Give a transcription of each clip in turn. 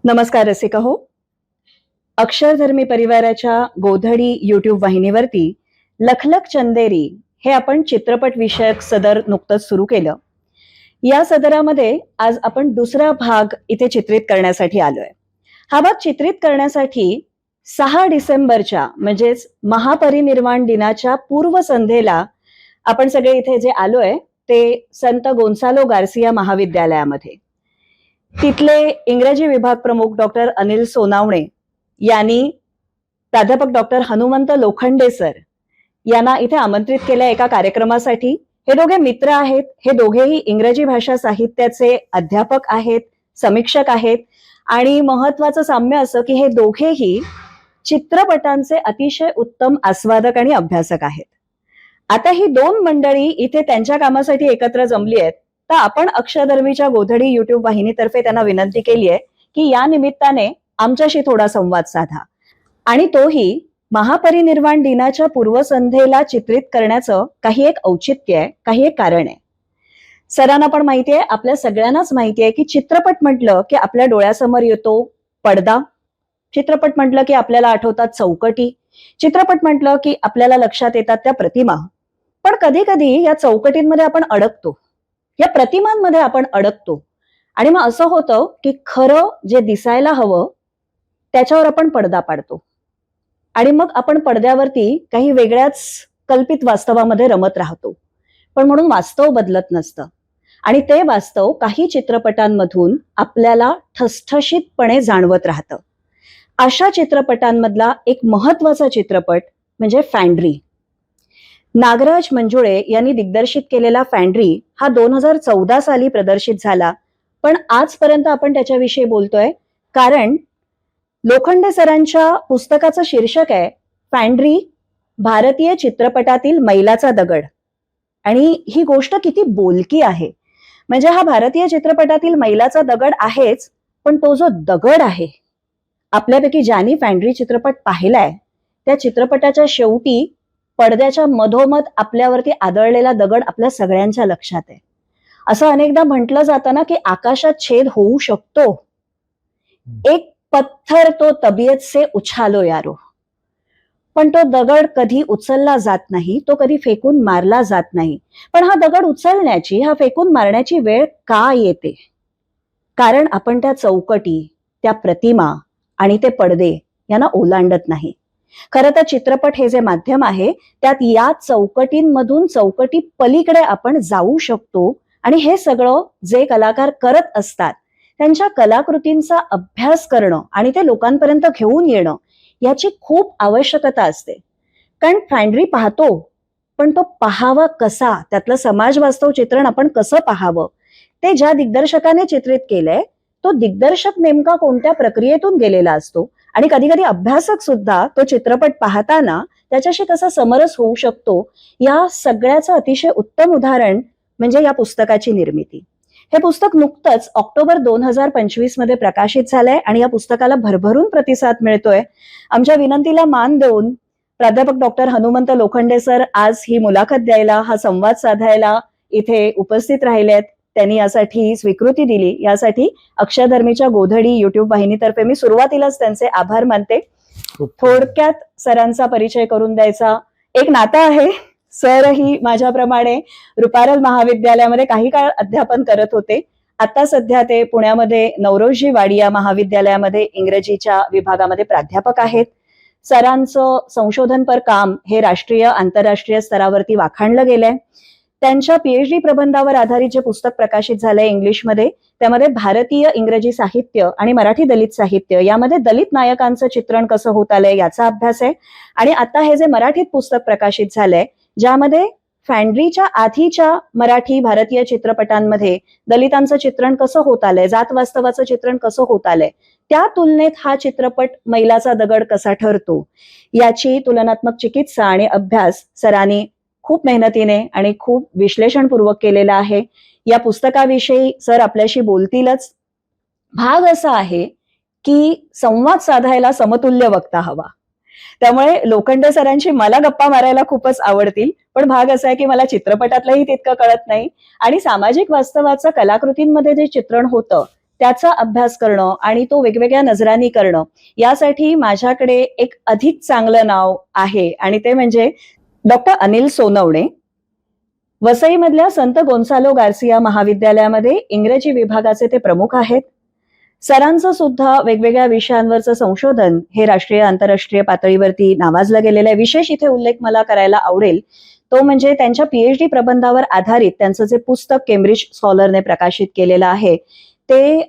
नमस्कार रसिक हो. अक्षरधर्मी परिवाराच्या गोधडी युट्यूब वाहिनीवरती लखलख चंदेरी हे आपण चित्रपट विषयक सदर नुकतंच सुरू केलं. या सदरामध्ये आज आपण दुसरा भाग इथे चित्रित करण्यासाठी आलोय. हा भाग चित्रित करण्यासाठी 6 डिसेंबरच्या म्हणजेच महापरिनिर्वाण दिनाच्या पूर्वसंध्येला आपण सगळे इथे जे आलोय ते संत गोन्सालो गार्सिया महाविद्यालयामध्ये. तिथले इंग्रजी विभाग प्रमुख डॉक्टर अनिल सोनावणे यांनी प्राध्यापक डॉक्टर हनुमंत लोखंडे सर यांना इथे आमंत्रित केल्या एका कार्यक्रमासाठी. हे दोघे मित्र आहेत. हे दोघेही इंग्रजी भाषा साहित्याचे अध्यापक आहेत, समीक्षक आहेत आणि महत्वाचं साम्य असं की हे दोघेही चित्रपटांचे अतिशय उत्तम आस्वादक आणि अभ्यासक आहेत. आता ही दोन मंडळी इथे त्यांच्या कामासाठी एकत्र जमली आहेत, तर आपण अक्षरधर्मीच्या गोधडी युट्यूब वाहिनीतर्फे त्यांना विनंती केली आहे की या निमित्ताने आमच्याशी थोडा संवाद साधा आणि तोही महापरिनिर्वाण दिनाच्या पूर्वसंध्येला चित्रित करण्याचं काही एक औचित्य आहे, काही एक कारण आहे. सरांना पण माहिती आहे, आपल्या सगळ्यांनाच माहिती आहे की चित्रपट म्हटलं की आपल्या डोळ्यासमोर येतो पडदा, चित्रपट म्हटलं की आपल्याला आठवतात चौकटी, चित्रपट म्हटलं की आपल्याला लक्षात येतात त्या प्रतिमा. पण कधी कधी या चौकटींमध्ये आपण अडकतो, या प्रतिमांमध्ये आपण अडकतो आणि मग असं होतं की खरं जे दिसायला हवं त्याच्यावर आपण पडदा पाडतो आणि मग आपण पडद्यावरती काही वेगळ्याच कल्पित वास्तवामध्ये रमत राहतो. पण म्हणून वास्तव बदलत नसतं आणि ते वास्तव काही चित्रपटांमधून आपल्याला ठसठशीतपणे जाणवत राहतं. अशा चित्रपटांमधला एक महत्वाचा चित्रपट म्हणजे फॅन्ड्री. नागराज मंजुळे यांनी दिग्दर्शित केलेला फॅन्ड्री हा 2014 साली प्रदर्शित झाला. पण आजपर्यंत आपण त्याच्याविषयी बोलतोय कारण लोखंडे सरांच्या पुस्तकाचं शीर्षक आहे फॅन्ड्री, भारतीय चित्रपटातील मैलाचा दगड. आणि ही गोष्ट किती बोलकी आहे. म्हणजे हा भारतीय चित्रपटातील मैलाचा दगड आहेच, पण तो जो दगड आहे, आपल्यापैकी ज्यांनी फॅन्ड्री चित्रपट पाहिलाय त्या चित्रपटाच्या शेवटी पडद्याच्या मधोमध आपल्यावरती आदळलेला दगड आपल्या सगळ्यांच्या लक्षात आहे. असं अनेकदा म्हटलं जातं ना की आकाशात छेद होऊ शकतो, एक पत्थर तो तबीयत से उछालो यारो, पण तो दगड कधी उचलला जात नाही, तो कधी फेकून मारला जात नाही. पण हा दगड उचलण्याची, हा फेकून मारण्याची वेळ का येते? कारण आपण त्या चौकटी, त्या प्रतिमा आणि ते पडदे यांना ओलांडत नाही. खरं तर चित्रपट हे जे माध्यम आहे त्यात या चौकटींमधून चौकटी पलीकडे आपण जाऊ शकतो आणि हे सगळं जे कलाकार करत असतात त्यांच्या कलाकृतींचा अभ्यास करणं आणि ते लोकांपर्यंत घेऊन येणं याची खूप आवश्यकता असते. कारण फॅन्ड्री पाहतो, पण तो पाहावा कसा, त्यातलं समाज वास्तव चित्रण आपण कसं पाहावं ते ज्या दिग्दर्शकाने चित्रित केलंय तो दिग्दर्शक नेमका कोणत्या प्रक्रियेतून गेलेला असतो आणि कधी कधी अभ्यासक सुद्धा तो चित्रपट पाहताना त्याच्याशी कसा समरस होऊ शकतो, या सगळ्याचं अतिशय उत्तम उदाहरण म्हणजे या पुस्तकाची निर्मिती. हे पुस्तक नुकतंच ऑक्टोबर 2025 मध्ये प्रकाशित झालंय आणि या पुस्तकाला भरभरून प्रतिसाद मिळतोय. आमच्या विनंतीला मान देऊन प्राध्यापक डॉक्टर हनुमंत लोखंडे सर आज ही मुलाखत द्यायला, हा संवाद साधायला इथे उपस्थित राहिले आहेत. त्यांनी यासाठी स्वीकृती दिली, यासाठी अक्षरधर्मीच्या गोधडी युट्यूब वाहिनीतर्फे मी सुरुवातीलाच त्यांचे आभार मानते. थोडक्यात सरांचा परिचय करून द्यायचा. एक नातं आहे. सरही माझ्याप्रमाणे रुपारल महाविद्यालयामध्ये काही काळ अध्यापन करत होते. आता सध्या ते पुण्यामध्ये नवरोजी वाडिया महाविद्यालयामध्ये इंग्रजीच्या विभागामध्ये प्राध्यापक आहेत. सरांचं संशोधनपर काम हे राष्ट्रीय आंतरराष्ट्रीय स्तरावरती वाखाणलं गेलंय. त्यांच्या पीएचडी प्रबंधावर आधारित जे पुस्तक प्रकाशित झालंय इंग्लिशमध्ये, त्यामध्ये भारतीय इंग्रजी साहित्य आणि मराठी दलित साहित्य यामध्ये दलित नायकांचं चित्रण कसं होत आलंय याचा अभ्यास आहे. आणि आता हे जे मराठीत पुस्तक प्रकाशित झालंय ज्यामध्ये फॅन्ड्रीच्या आधीच्या मराठी भारतीय चित्रपटांमध्ये दलितांचं चित्रण कसं होत आलंय, जात वास्तवाचं चित्रण कसं होत आलंय, त्या तुलनेत हा चित्रपट मैलाचा दगड कसा ठरतो याची तुलनात्मक चिकित्सा आणि अभ्यास सरांनी खूप मेहनतीने आणि खूप विश्लेषणपूर्वक केलेला आहे. या पुस्तकाविषयी सर आपल्याशी बोलतीलच. भाग असा आहे की संवाद साधायला समतुल्य वक्ता हवा. त्यामुळे लोखंडे सरांशी मला गप्पा मारायला खूपच आवडतील, पण भाग असा आहे की मला चित्रपटातलंही तितकं कळत नाही आणि सामाजिक वास्तवाचं कलाकृतींमध्ये जे चित्रण होतं त्याचा अभ्यास करणं आणि तो वेगवेगळ्या नजरांनी करणं, यासाठी माझ्याकडे एक अधिक चांगलं नाव आहे आणि ते म्हणजे डॉक्टर अनिल सोनवणे. वसईमधल्या संत गोन्सालो गार्सिया महाविद्यालयामध्ये इंग्रजी विभागाचे ते प्रमुख आहेत. सरांचं सुद्धा वेगवेगळ्या विषयांवरचं संशोधन हे राष्ट्रीय आंतरराष्ट्रीय पातळीवरती नावाजलं गेलेलं आहे. विशेष इथे उल्लेख मला करायला आवडेल तो म्हणजे त्यांच्या पीएचडी प्रबंधावर आधारित त्यांचं जे पुस्तक केम्ब्रिज स्कॉलरने प्रकाशित केलेलं आहे ते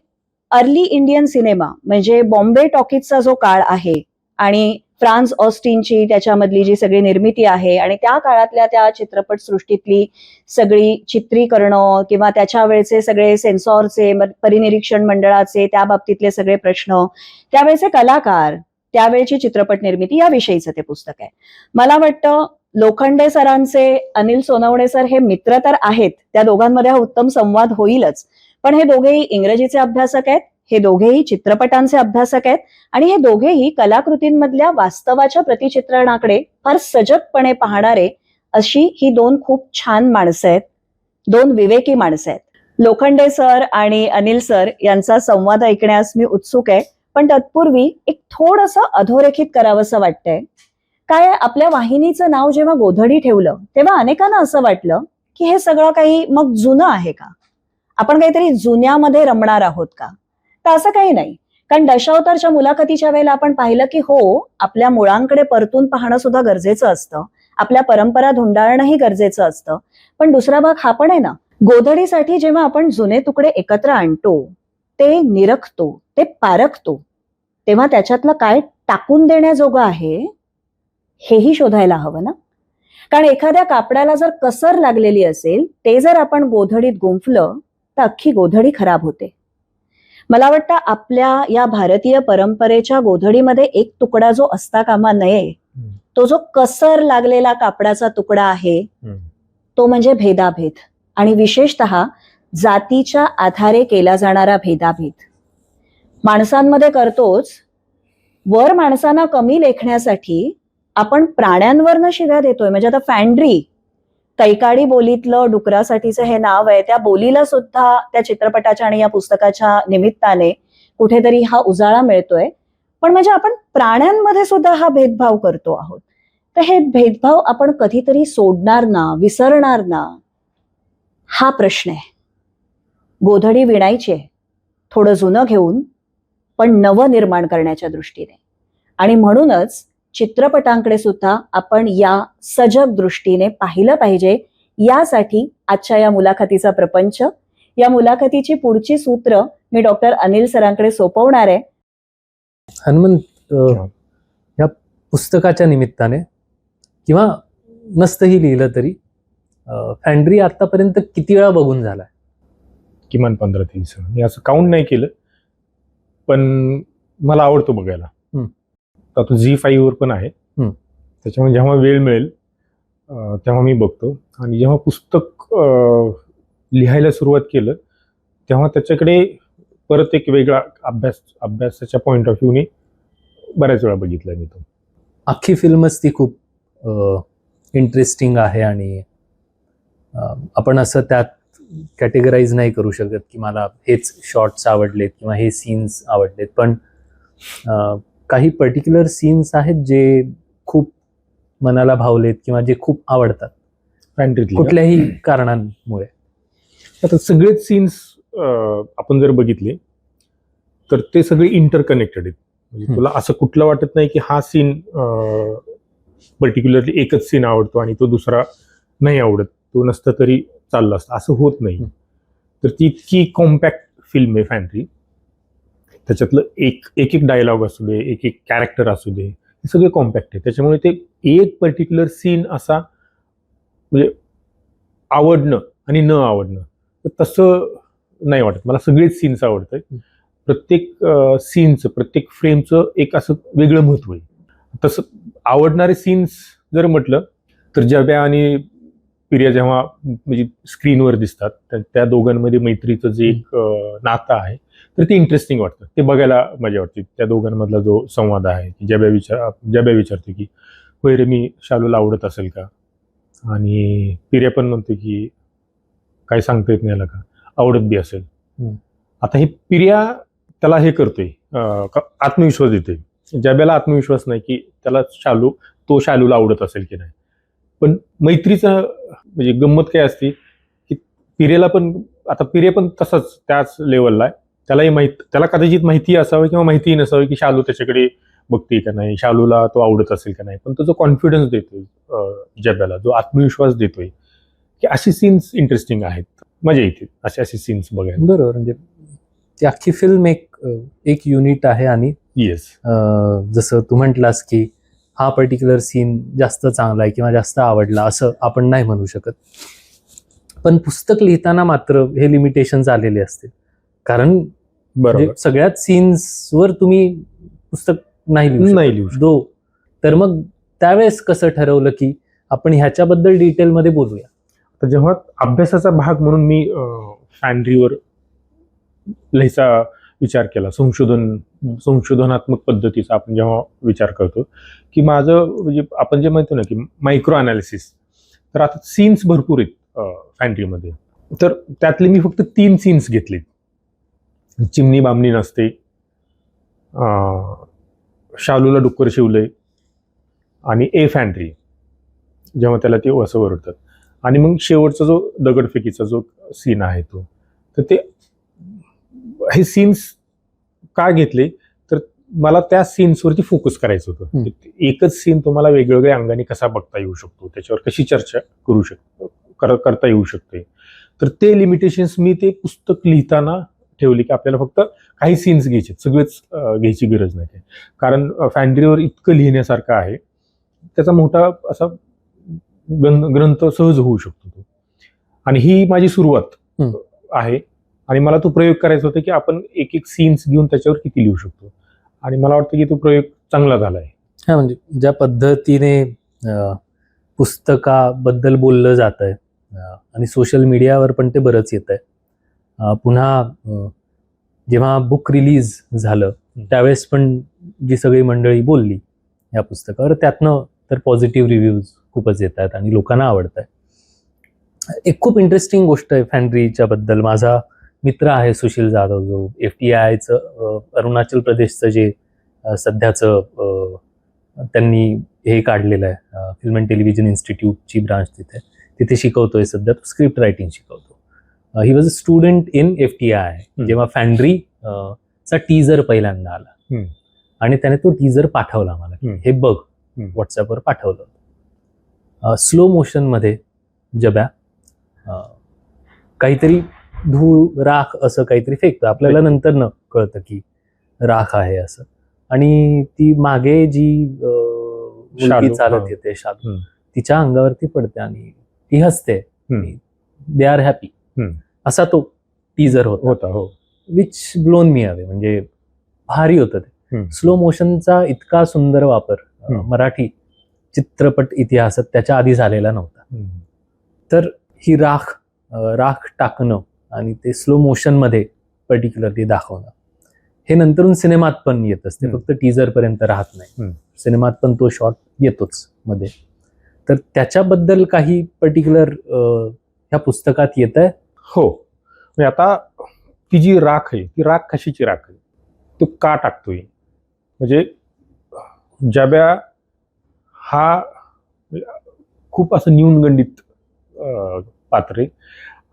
अर्ली इंडियन सिनेमा म्हणजे बॉम्बे टॉकीजचा जो काळ आहे आणि फ्रान्स ऑस्टिनची त्याच्यामधली जी सगळी निर्मिती आहे आणि त्या काळातल्या त्या चित्रपट सृष्टीतली सगळी चित्रीकरणं किंवा त्याच्या वेळचे सगळे सेन्सॉरचे परिनिरीक्षण मंडळाचे त्या बाबतीतले सगळे प्रश्न, त्यावेळेचे कलाकार, त्यावेळची चित्रपट निर्मिती याविषयीचं ते पुस्तक आहे. मला वाटतं लोखंडे सरांचे अनिल सोनवणे सर हे मित्र तर आहेत, त्या दोघांमध्ये हा उत्तम संवाद होईलच, पण हे दोघेही इंग्रजीचे अभ्यासक आहेत, हे दोघेही चित्रपटांचे अभ्यासक आहेत आणि हे दोघेही कलाकृतींमधल्या वास्तवाच्या प्रतिचित्रणाकडे फार सजगपणे पाहणारे अशी ही दोन खूप छान माणसं आहेत, दोन विवेकी माणसं आहेत. लोखंडे सर आणि अनिल सर यांचा संवाद ऐकण्यास मी उत्सुक आहे, पण तत्पूर्वी एक थोडंसं अधोरेखित करावंसं वाटतंय. काय आपल्या वाहिनीचं नाव जेव्हा गोधडी ठेवलं तेव्हा अनेकांना असं वाटलं की हे सगळं काही मग जुनं आहे का, आपण काहीतरी जुन्यामध्ये रमणार आहोत का? तर असं काही नाही, कारण दशावतारच्या मुलाखतीच्या वेळेला आपण पाहिलं की हो, आपल्या मुळांकडे परतून पाहणं सुद्धा गरजेचं असतं, आपल्या परंपरा धुंडाळणंही गरजेचं असतं. पण दुसरा भाग हा पण आहे ना, गोधडीसाठी जेव्हा आपण जुने तुकडे एकत्र आणतो, ते निरखतो, ते पारखतो, तेव्हा त्याच्यातलं काय टाकून देण्याजोगं आहे हेही शोधायला हवं ना. कारण एखाद्या कापडाला जर कसर लागलेली असेल, ते जर आपण गोधडीत गुंफलं तर अख्खी गोधडी खराब होते. मला वाटतं आपल्या या भारतीय परंपरेच्या गोधडीमध्ये एक तुकडा जो असता कामा नये, तो जो कसर लागलेला कापडाचा तुकडा आहे तो म्हणजे भेदाभेद, आणि विशेषतः जातीच्या आधारे केला जाणारा भेदाभेद. माणसांमध्ये करतोच, वर माणसांना कमी लेखण्यासाठी आपण प्राण्यांवरनं शिव्या देतोय. म्हणजे आता फॅन्ड्री, कैकाडी बोलीतलं डुकरासाठीचं हे नाव आहे, त्या बोलीला सुद्धा त्या चित्रपटाच्या आणि या पुस्तकाच्या निमित्ताने कुठेतरी हा उजाळा मिळतोय. पण म्हणजे आपण प्राण्यांमध्ये सुद्धा हा भेदभाव करतो आहोत. तर हे भेदभाव आपण कधीतरी सोडणार ना, विसरणार ना, हा प्रश्न आहे. गोधडी विणायची आहे, थोडं जुनं घेऊन, पण नवं निर्माण करण्याच्या दृष्टीने. आणि म्हणूनच चित्रपटांकडे सुद्धा आपण या सजग दृष्टीने पाहिलं पाहिजे. यासाठी आजच्या या मुलाखतीचा प्रपंच, या मुलाखतीची पुढची सूत्र मी डॉक्टर अनिल सरांकडे सोपवणार आहे. हनुमंत, या पुस्तकाच्या निमित्ताने किंवा नसतंही लिहिलं तरी फॅन्ड्री आतापर्यंत किती वेळा बघून झालाय? किमान 15-30 वेळा. मी असं काउंट नाही केलं, पण मला आवडतो बघायला. आता Zee5 वर पण आहे, त्याच्यामुळे जेव्हा वेळ मिळेल तेव्हा मी बघतो. आणि जेव्हा पुस्तक लिहायला सुरुवात केलं तेव्हा त्याच्याकडे परत एक वेगळा अभ्यासाच्या पॉइंट ऑफ व्ह्यूने बऱ्याच वेळा बघितला मी तो. अख्खी फिल्मच ती खूप इंटरेस्टिंग आहे आणि आपण असं त्यात कॅटेगराईज नाही करू शकत की मला हेच शॉर्ट्स आवडलेत किंवा हे सीन्स आवडलेत. पण काही पर्टिक्युलर सीन्स आहेत जे खूप मनाला भावलेत किंवा जे खूप आवडतात फॅन्ड्रीतले कुठल्याही कारणांमुळे. आता सगळेच सीन्स आपण जर बघितले तर ते सगळे इंटरकनेक्टेड आहेत. म्हणजे तुला असं कुठलं वाटत नाही की हा सीन पर्टिक्युलरली एकच सीन आवडतो आणि तो दुसरा नाही आवडत, तो नसतं तरी चाललं असतं, असं होत नाही. तर ती इतकी कॉम्पॅक्ट फिल्म आहे फॅन्ड्री. त्याच्यातलं एक डायलॉग असू दे, एक कॅरेक्टर असू दे, हे सगळे कॉम्पॅक्ट आहे. त्याच्यामुळे ते एक पर्टिक्युलर सीन असा म्हणजे आवडणं आणि न आवडणं तर तसं नाही वाटत. मला सगळेच सीन्स आवडतात. प्रत्येक सीनचं, प्रत्येक फ्रेमचं एक असं वेगळं महत्व आहे. तसं आवडणारे सीन्स जर म्हटलं तर जब्या आणि पिरिया जेव्हा म्हणजे स्क्रीनवर दिसतात, त्या दोघांमध्ये मैत्रीचं जे एक नातं आहे तर ते इंटरेस्टिंग वाटतं. ते बघायला मजा वाटते. त्या दोघांमधला जो संवाद आहे, जब्या विचारते की होय रे, मी शालूला आवडत असेल का, आणि पिरिया पण म्हणते की काय सांगता येत नाही याला का, आवडत बी असेल. आता हे पिर्या त्याला हे करतोय, आत्मविश्वास देतोय. जब्याला आत्मविश्वास नाही की त्याला तो शालूला आवडत असेल की नाही. पण मैत्रीचं म्हणजे गंमत काय असते की पिर्याला पण, आता पिर्या पण तसाच त्याच लेवलला आहे. त्याला कदाचित माहिती असावी किंवा माहितीही नसावी की शालू त्याच्याकडे बघते का नाही, शालूला तो आवडत असेल का नाही. पण तो जो कॉन्फिडन्स देतोय जब्याला, जो आत्मविश्वास देतोय, की अशी सीन्स इंटरेस्टिंग आहेत. मजा येते असे सीन्स बघायला. बरोबर, म्हणजे ती अख्खी फिल्म एक युनिट आहे. आणि येस, जसं तू म्हटलास की हा पर्टिक्युलर सीन जास्त चांगला आहे किंवा जास्त आवडला असं आपण नाही म्हणू शकत. पण पुस्तक लिहिताना मात्र हे लिमिटेशन्स आलेले असतील. कारण बरोबर, सगळ्याच सीन्सवर तुम्ही पुस्तक नाही लिहू शकत. तर मग त्यावेळेस कसं ठरवलं की आपण ह्याच्याबद्दल डिटेलमध्ये बोलूया? तर जेव्हा अभ्यासाचा भाग म्हणून मी फॅन्ड्रीवर लिहायचा विचार केला, संशोधनात्मक पद्धतीचा आपण जेव्हा विचार करतो, की माझं म्हणजे आपण जे म्हणतो ना की मायक्रो अनालिसिस, तर आता सीन्स भरपूर आहेत फॅन्ड्रीमध्ये. तर त्यातले मी फक्त 3 सीन्स घेतले. चिमणी बामणी नसते, शालूला डुक्कर शिवलंय, आणि ए फॅन्ड्री जेव्हा त्याला ते असं ओरडतात, आणि मग शेवटचा जो दगडफेकीचा जो सीन आहे तो. तर ते हे सीन्स का घेतले, तर मला त्या सीन्सवरती फोकस करायचं होतं. एकच सीन तुम्हाला वेगवेगळ्या अंगाने कसा बघता येऊ शकतो, त्याच्यावर कशी चर्चा करता येऊ शकते. तर ते लिमिटेशन्स मी ते पुस्तक लिहिताना ठेवली, की आपल्याला फक्त काही सीन्स घ्यायचे, सगळेच घ्यायची गरज नाही. कारण फॅन्ड्रीवर इतकं लिहिण्यासारखं आहे, त्याचा मोठा असा ग्रंथ सहज होऊ शकतो तो. आणि ही माझी सुरुवात आहे. आणि मला तो प्रयोग करायचा होता की आपण एक एक सीन्स घेऊन त्याच्यावर किती लिहू शकतो. आणि मला वाटतं की तो प्रयोग चांगला झाला आहे. हा, म्हणजे ज्या पद्धतीने पुस्तकाबद्दल बोललं जात आहे आणि सोशल मीडियावर पण ते बरंच येत आहे. पुन्हा जेव्हा बुक रिलीज झालं त्यावेळेस पण जी सगळी मंडळी बोलली या पुस्तकावर, त्यातनं तर पॉझिटिव्ह रिव्ह्यूज खूपच येत आहेत आणि लोकांना आवडत आहे. एक खूप इंटरेस्टिंग गोष्ट आहे फॅन्ड्रीच्या बद्दल. माझा मित्र आहे सुशील जाधव, जो FTIचं अरुणाचल प्रदेशचं जे सध्याचं त्यांनी हे काढलेलं आहे, फिल्म अँड टेलिव्हिजन इन्स्टिट्यूटची ब्रांच तिथे शिकवतोय सध्या. तो स्क्रिप्ट रायटिंग शिकवतो. He was a student in FTI जेव्हा फॅन्ड्री चा टीजर पहिल्यांदा आला, आणि त्याने तो टीजर पाठवला मला, हे बघ, व्हॉट्सअपवर पाठवलं. स्लो मोशनमध्ये जब्या काहीतरी धूळ राख असं काहीतरी फेकतं. आपल्याला नंतर न कळतं की राख आहे असं. आणि ती मागे जी मुलगी चालत येते शालू, तिच्या अंगावरती पडते आणि ती हसते, दे आर हॅपी, असा तो टीजर होता. Which blown me away. म्हणजे भारी होतं ते. स्लो मोशनचा इतका सुंदर वापर मराठी चित्रपट इतिहासात त्याच्या आधी झालेला नव्हता. तर ही राख टाकणं आणि ते स्लो मोशन मध्ये पर्टिक्युलरली दाखवणं, हे नंतरून सिनेमात पण येत असते, फक्त टीजर पर्यंत राहत नाही. सिनेमात पण तो शॉट येतोच मध्ये. तर त्याच्याबद्दल काही पर्टिक्युलर ह्या पुस्तकात येत आहे? हो, म्हणजे आता ती जी राख आहे, ती राख कशाची राख आहे, तो का टाकतोय? म्हणजे जब्या हा खूप असं न्यूनगंडित पात्र आहे,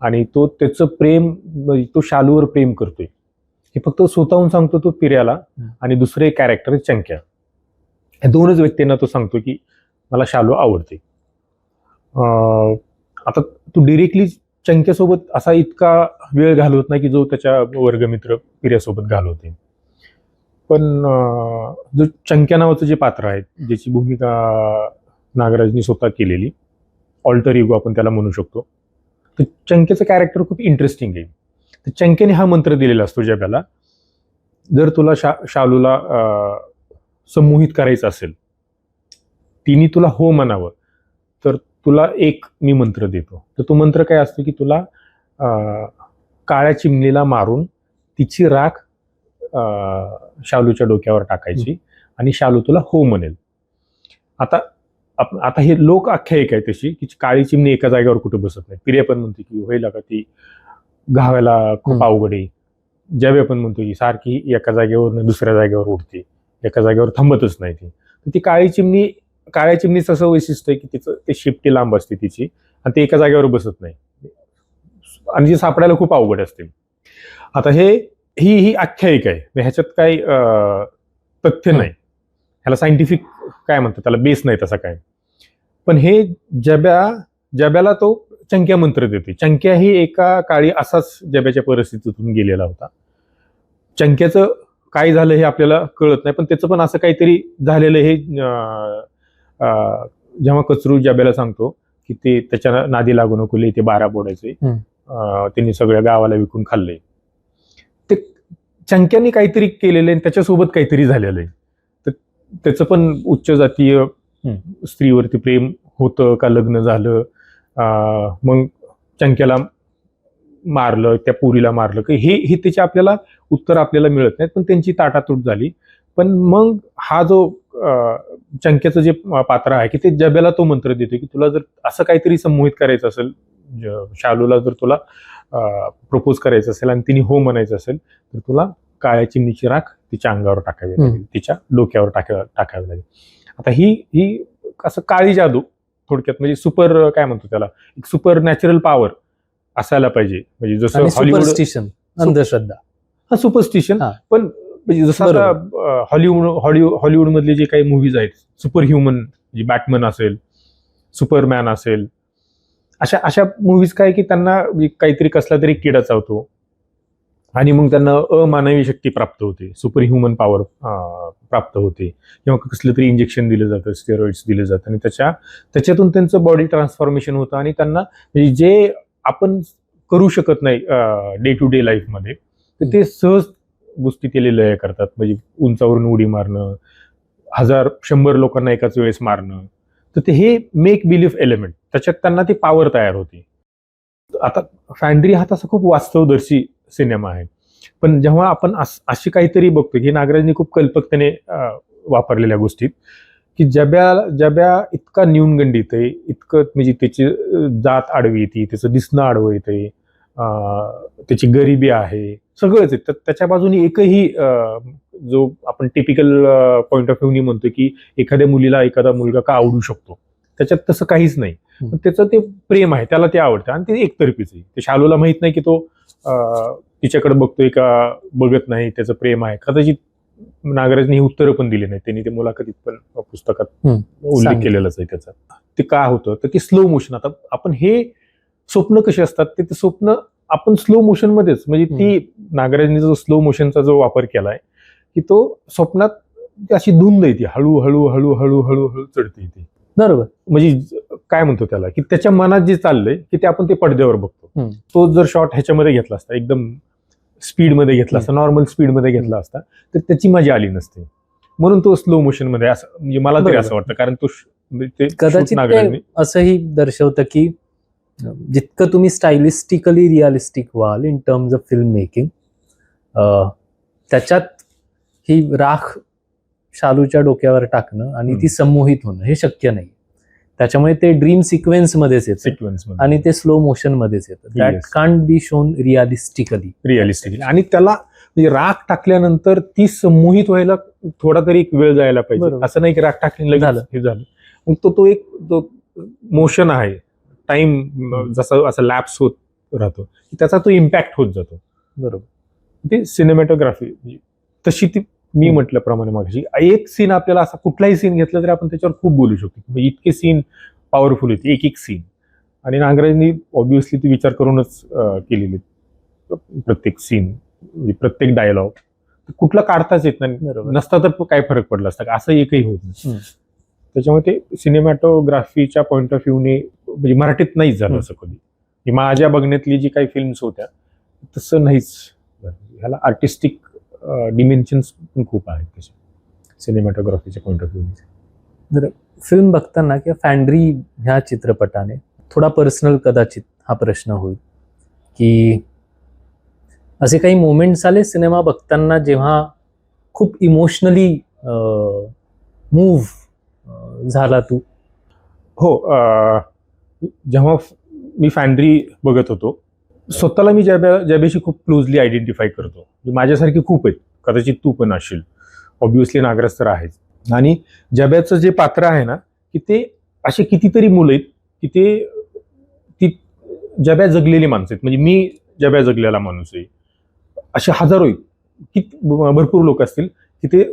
आणि तो त्याचं प्रेम, तो शालूवर प्रेम करतोय हे फक्त स्वतःहून सांगतो तो पिर्याला, आणि दुसरे कॅरेक्टर चंक्या. हे दोनच व्यक्तींना तो सांगतो की मला शालू आवडते. आता तू डिरेक्टली चंक्यासोबत असा इतका वेळ घालवत नाही की जो त्याच्या वर्गमित्र पिर्यासोबत घालवते. पण जो चंक्या नावाचं जे पात्र आहे, ज्याची भूमिका नागराजनी स्वतः केलेली, ऑल्टर इगो आपण त्याला म्हणू शकतो, तर चंक्याचं कॅरेक्टर खूप इंटरेस्टिंग आहे. तर चंक्याने हा मंत्र दिलेला असतो जब्याला, जर तुला शालूला संमोहित करायचं असेल, तिने तुला हो म्हणावं, तर तुला एक मी मंत्र देतो. तर तो मंत्र काय असतो की तुला काळ्या चिमणीला मारून तिची राख शालूच्या डोक्यावर टाकायची, आणि शालू तुला हो म्हणेल. आता हे लोक आख्यायिका आहे तशी की काळी चिमणी एका जागेवर कुठे बसत नाही. पिर्या पण म्हणते की होईल का ती घावायला खूप अवघड आहे, ज्यावेळी आपण म्हणतो की सारखी एका जागेवर दुसऱ्या जागेवर उडते, एका जागेवर थांबतच नाही ती. तर ती काळ्या चिमणीचं असं वैशिष्ट्य आहे की तिचं ते शेपटी लांब असते तिची आणि ते एका जागेवर बसत नाही आणि ती सापडायला खूप अवघड असते. आता ही आख्यायिका आहे, ह्याच्यात काही तथ्य नाही, ह्याला सायंटिफिक काय म्हणतात त्याला बेस नाही तसा काय. पण हे जब्याला तो चंक्या मंत्र देते. चंक्या ही एका काळी असाच जब्याच्या परिस्थितीतून गेलेला होता. चंक्याचं काय झालं हे आपल्याला कळत नाही, पण त्याचं पण असं काहीतरी झालेलं हे जेव्हा कचरू जब्याला सांगतो की ते त्याच्या नादी लागू नको, ते 12 बोडायचे, त्यांनी सगळ्या गावाला विकून खाल्लंय. ते चंक्याने काहीतरी केलेलं आहे, त्याच्यासोबत काहीतरी झालेलं आहे. तर त्याचं पण उच्च जातीय स्त्रीवरती प्रेम होतं का लग्न झालं, मग चंक्याला मारलं, त्या पुरीला मारलं की हे त्याचे आपल्याला उत्तर आपल्याला मिळत नाहीत, पण त्यांची ताटातूट झाली. पण मग हा जो चंक्याचं जे पात्र आहे की ते जब्याला तो मंत्र देतो की तुला जर असं काहीतरी संमोहित करायचं असेल, शालूला जर तुला प्रपोज करायचं असेल आणि तिने हो म्हणायचं असेल तर तुला काळ्या चिमणीची राख तिच्या अंगावर टाकावी लागेल, तिच्या डोक्यावर टाकावी लागेल. आता ही असं काळी जादू थोडक्यात, म्हणजे सुपर काय म्हणतो त्याला, एक सुपर नॅचरल पॉवर असायला पाहिजे. म्हणजे जसं सुपरस्टिशन, अंधश्रद्धा, सुपरस्टिशन. पण म्हणजे जसं आता हॉलिवूड मधले जे काही मूव्हीज आहेत, सुपर ह्युमन, म्हणजे बॅटमॅन असेल, सुपरमॅन असेल, अशा मूव्हीज काय की त्यांना काहीतरी कसला तरी किडा चावतो आणि मग त्यांना अमानवी शक्ती प्राप्त होते, सुपर ह्युमन पॉवर प्राप्त होते, किंवा कसलं तरी इंजेक्शन दिलं जातं, स्टेरॉइड्स दिले जातं आणि त्याच्यातून त्यांचं बॉडी ट्रान्सफॉर्मेशन होतं आणि त्यांना म्हणजे जे आपण करू शकत नाही डे टू डे लाईफमध्ये, तर ते सहज गोष्टी ते लय करतात. म्हणजे उंचावरून उडी मारणं, 100 लोकांना एकाच वेळेस मारणं, तर ते हे मेक बिलीफ एलिमेंट, त्याच्यात त्यांना ती पॉवर तयार होते. आता फॅन्ड्री हा तसा खूप वास्तवदर्शी सिनेमा आहे, पण जेव्हा आपण अशी काहीतरी बघतो की नागराजनी खूप कल्पकतेने वापरलेल्या गोष्टीत की जब्या इतका न्यूनगंडीत आहे, इतकं म्हणजे त्याची जात आडवी येते, त्याचं दिसणं आडवं येते, त्याची गरिबी आहे, सगळंच आहे. तर त्याच्या बाजूने एकही जो आपण टिपिकल पॉइंट ऑफ व्ह्यूनी म्हणतो की एखाद्या मुलीला एखादा मुलगा का आवडू शकतो, त्याच्यात तसं काहीच नाही. त्याचं ते प्रेम आहे, त्याला ते आवडतं आणि ते एकतर्फीच आहे. ते शालूला माहित नाही की तो तिच्याकडे बघतोय का बघत नाही, त्याचं प्रेम आहे. कदाचित नागराजने ही उत्तरं पण दिली नाही, त्यांनी ते मुलाखतीत पण पुस्तकात उल्लेख केलेलाच आहे त्याचा. ते का होतं तर ते स्लो मोशन. आता आपण हे स्वप्न कसे असतात ते स्वप्न आपण स्लो मोशन मध्येच, म्हणजे ती नागराजने जो स्लो मोशनचा जो वापर केलाय की तो स्वप्नात अशी धुंद येते, हळूहळू हळूहळू हळूहळू चढते ती. बरोबर. म्हणजे काय म्हणतो त्याला की त्याच्या मनात जे चाललंय की ते आपण ते पडद्यावर बघतो. तो जर शॉट ह्याच्यामध्ये घेतला असता, एकदम स्पीडमध्ये घेतला असता, नॉर्मल स्पीडमध्ये घेतला असता, तर त्याची मजा आली नसते. म्हणून तो स्लो मोशन मध्ये असं, म्हणजे मला तरी असं वाटतं, कारण तो कदाचित असंही दर्शवतं की जितकं तुम्ही स्टायलिस्टिकली रिअलिस्टिक व्हाल in terms of film making, त्याच्यात ही राख शालूच्या डोक्यावर टाकणं आणि ती संमोहित होणं हे शक्य नाही. त्याच्यामुळे ते ड्रीम सिक्वेन्स मध्येच येतं आणि ते स्लो मोशन मध्येच येतं. That can't be shown realistically. आणि त्याला म्हणजे राख टाकल्यानंतर ती संमोहित व्हायला थोडा तरी एक वेळ जायला पाहिजे. असं नाही की राख टाकली झालं हे झालं. मग तो एक मोशन आहे, टाइम जसं असं लॅप्स होत राहतो, त्याचा तो इम्पॅक्ट होत जातो. बरोबर. ते सिनेमॅटोग्राफी तशी ती मी म्हटल्याप्रमाणे मागाशी, एक सीन आपल्याला असा कुठलाही सीन घेतला तरी आपण त्याच्यावर खूप बोलू शकतो. इतके सीन पॉवरफुल होते, एक सीन. आणि नागराजनी ऑब्व्हियसली ती विचार करूनच केलेली प्रत्येक सीन, प्रत्येक डायलॉग कुठला काढताच येत नाही. नसता तर काय फरक पडला असता, असं एकही होत नाही. त्याच्यामुळे ते सिनेमॅटोग्राफीच्या पॉइंट ऑफ व्ह्यूने म्हणजे मराठीत नाहीच झालं असं कधी. माझ्या बघण्यातली जी काही फिल्म्स होत्या तसं नाहीच. ह्याला आर्टिस्टिक डिमेन्शन्स पण खूप आहेत त्याच्या सिनेमॅटोग्राफीच्या पॉइंट ऑफ व्ह्यूने. जर फिल्म बघताना किंवा फॅन्ड्री ह्या चित्रपटाने थोडा पर्सनल कदाचित हा प्रश्न होईल की असे काही मोमेंट्स आले सिनेमा बघताना जेव्हा खूप इमोशनली मूव्ह झाला तू? हो, जेव्हा मी फॅन्ड्री बघत होतो स्वतःला मी जॅब्याशी खूप क्लोजली आयडेंटिफाय करतो. म्हणजे माझ्यासारखे खूप आहेत, कदाचित तू पण असशील, ऑब्व्हियसली नागराज तर आहेच. आणि जॅब्याचं जे पात्र आहे ना, की ते असे कितीतरी मुलं आहेत की ती जॅब्या जगलेली माणसं आहेत. म्हणजे मी जॅब्या जगलेला माणूस आहे. असे हजारो आहेत, भरपूर लोक असतील की ते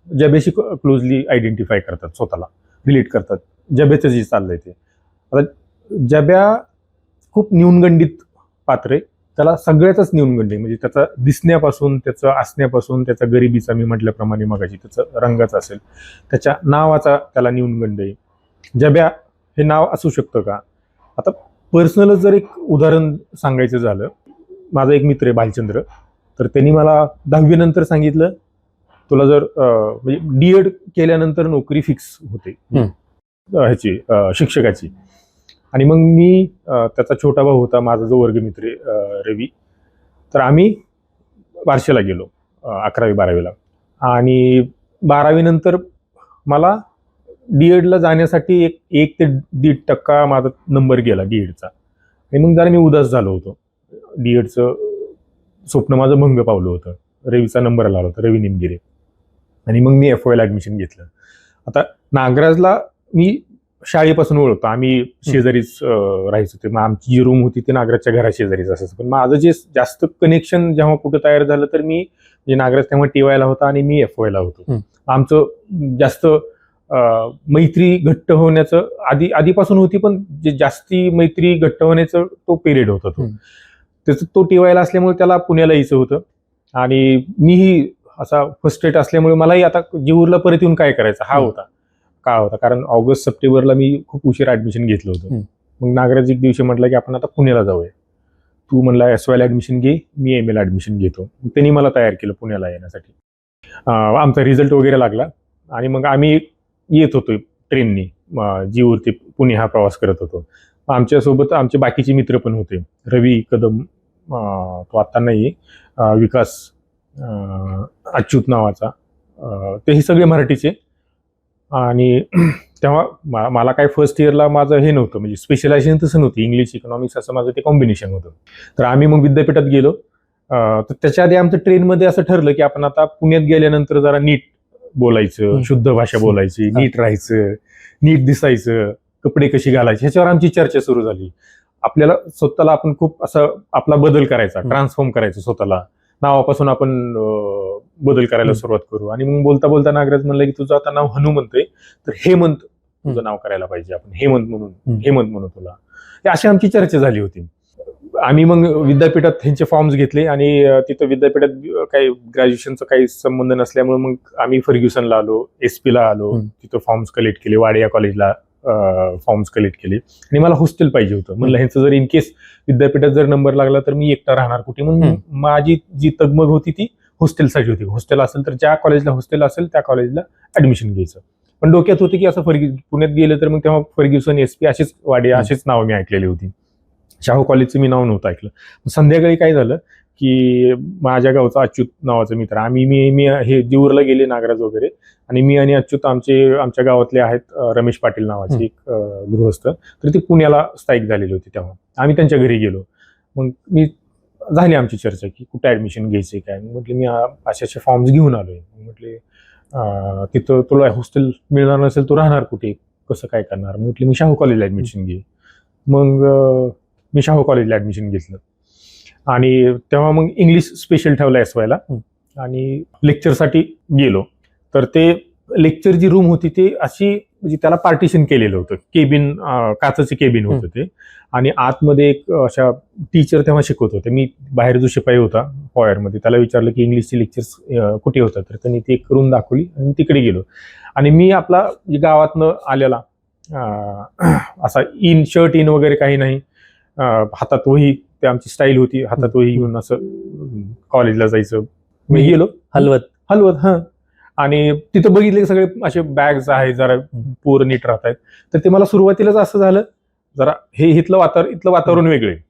जॅब्याशी क्लोजली आयडेंटिफाय करतात, स्वतःला रिलेट करतात. जॅब्याचं जे चाललंय ते. आता जॅब्या खूप न्यूनगंडित पात्र आहे. त्याला सगळ्याचाच न्यूनगंड आहे. म्हणजे त्याचा दिसण्यापासून, त्याचं असण्यापासून, त्याचा गरिबीचा, मी म्हटल्याप्रमाणे मगाशी त्याचं रंगाचा असेल, त्याच्या नावाचा त्याला न्यूनगंड आहे. जॅब्या हे नाव असू शकतं का? आता पर्सनलच जर एक उदाहरण सांगायचं झालं, माझा एक मित्र आहे भालचंद्र, तर त्यांनी मला 10वी नंतर सांगितलं, तुला जर म्हणजे D.Ed केल्यानंतर नोकरी फिक्स होते ह्याची, शिक्षकाची. आणि मग मी, त्याचा छोटा भाऊ होता, माझा जो वर्गमित्र रवी, तर आम्ही बार्शीला गेलो 11वी-12वीला. आणि 12वी नंतर मला D.Edला जाण्यासाठी 1 ते 1.5% माझा नंबर गेला D.Edचा. आणि मग जरा मी उदास झालो होतो. D.Edचं स्वप्न माझं भंग पावलं होतं. रवीचा नंबर आला होता, रवी निमगिरे. आणि मग मी FYला ॲडमिशन घेतलं. आता नागराजला मी शाळेपासून ओळखतो, आम्ही शेजारीच राहायचो. ते मग आमची जी रूम होती ती नागराजच्या घराशेजारीच असायचं. पण माझं जे जास्त कनेक्शन जेव्हा कुठं तयार झालं, तर मी म्हणजे नागराज तेव्हा TYला होता आणि मी FYला होतो. आमचं जास्त मैत्री घट्ट होण्याचं आधीपासून होती, पण जे जास्ती मैत्री घट्ट होण्याचं तो पिरियड होता तो. त्याचं तो TYला असल्यामुळे त्याला पुण्याला यायचं होतं. आणि मीही असा फर्स्टेट असल्यामुळे मलाही आता जेऊरला परत येऊन काय करायचं हा होता, कारण ऑगस्ट-सप्टेंबरला मी खूप उशीर ॲडमिशन घेतलं होतं. मग नागराज एक दिवशी म्हटलं की आपण आता पुण्याला जाऊया. तू म्हणला SYला ॲडमिशन घे, मी MAला ॲडमिशन घेतो. त्यांनी मला तयार केलं पुण्याला येण्यासाठी. आमचा रिझल्ट वगैरे लागला आणि मग आम्ही येत होतो ट्रेननी, जेऊर ते पुणे हा प्रवास करत होतो. आमच्यासोबत आमचे बाकीचे मित्र पण होते. रवी कदम, तो आत्ता नाही, विकास, अच्युत नावाचा, ते हे सगळे मराठीचे. आणि तेव्हा मला काय फर्स्ट इयरला माझं हे नव्हतं, म्हणजे स्पेशलायझेशन तसं नव्हतं, इंग्लिश इकॉनॉमिक्स असं माझं ते कॉम्बिनेशन होतं. तर आम्ही मग विद्यापीठात गेलो. तर त्याच्या आधी आमचं ट्रेनमध्ये असं ठरलं की आपण आता पुण्यात गेल्यानंतर जरा नीट बोलायचं, शुद्ध भाषा बोलायची, नीट राहायचं, नीट दिसायचं, कपडे कशी घालायचे, ह्याच्यावर आमची चर्चा सुरू झाली. आपल्याला स्वतःला आपण खूप असं आपला बदल करायचा, ट्रान्सफॉर्म करायचं स्वतःला. नावापासून आपण बदल करायला सुरुवात करू. आणि मग बोलता बोलता नागराज म्हणलं की तुझं आता नाव हनु म्हणतोय, तर हेमंत तुझं नाव करायला पाहिजे आपण, हेमंत म्हणू तुला. अशी आमची चर्चा झाली होती. आम्ही मग विद्यापीठात त्यांचे फॉर्म्स घेतले आणि तिथं विद्यापीठात काही ग्रॅज्युएशनचा काही संबंध नसल्यामुळे मग आम्ही फर्ग्युसनला आलो, SP ला आलो, तिथं फॉर्म्स कलेक्ट केले, वाडिया कॉलेजला फॉर्म्स कलेक्ट केले. आणि मला हॉस्टेल पाहिजे होतं. म्हणलं ह्यांचं जर इन केस विद्यापीठात जर नंबर लागला तर मी एकटा राहणार कुठे, म्हणून माझी जी तगमग होती ती हॉस्टेलसाठी होती. हॉस्टेल असेल तर ज्या कॉलेजला हॉस्टेल असेल त्या कॉलेजला ॲडमिशन घ्यायचं. पण डोक्यात होती की असं पुण्यात गेलं तर मग तेव्हा फर्ग्युसन, SP असेच वाडिया असेच नावं मी ऐकलेली होती. शाहू कॉलेजचं मी नाव नव्हतं ऐकलं. संध्याकाळी काय झालं की माझ्या गावचा अच्युत नावाचा मित्र, मी हे जेऊरला गेले, नागराज वगैरे, आणि मी आणि अच्युत आमच्या गावातले आहेत, रमेश पाटील नावाचे एक गृहस्थ, तर ते पुण्याला स्थायिक झालेले होते. तेव्हा आम्ही त्यांच्या घरी गेलो. मग झाली आमची चर्चा की कुठे ॲडमिशन घ्यायचे काय. म्हटले मी असे फॉर्म्स घेऊन आलोय. म्हटले तिथं तुला हॉस्टेल मिळणार नसेल, तू राहणार कुठे, कसं काय करणार. म्हटले मी शाहू कॉलेजला ॲडमिशन घे. मग मी शाहू कॉलेजला ॲडमिशन घेतलं. आणि तेव्हा मग इंग्लिश स्पेशल ठेवला SYला. आणि लेक्चरसाठी गेलो. तर ते लेक्चर जी रूम होती ते अशी, म्हणजे त्याला पार्टिशन केलेलं होतं, केबिन, काचेचे केबिन होतं ते. आणि आतमध्ये एक अशा टीचर तेव्हा शिकवत होते. मी बाहेर जो शिपाई होता फॉयरमध्ये त्याला विचारलं की इंग्लिशचे लेक्चर्स कुठे होतात, तर त्यांनी ती एक रूम दाखवली आणि तिकडे गेलो. आणि मी आपला गावातनं आलेला असा शर्ट इन वगैरे काही नाही, हातात वही, ते आमची स्टाईल होती, हातात वही घेऊन असं कॉलेजला जायचं. मी गेलो हलवत आणि तिथं बघितले सगळे असे बॅग्स आहेत, जरा पोरं नीट राहत आहेत. तर ते मला सुरुवातीलाच असं झालं, जरा हे इथलं वातावरण वेगळं आहे,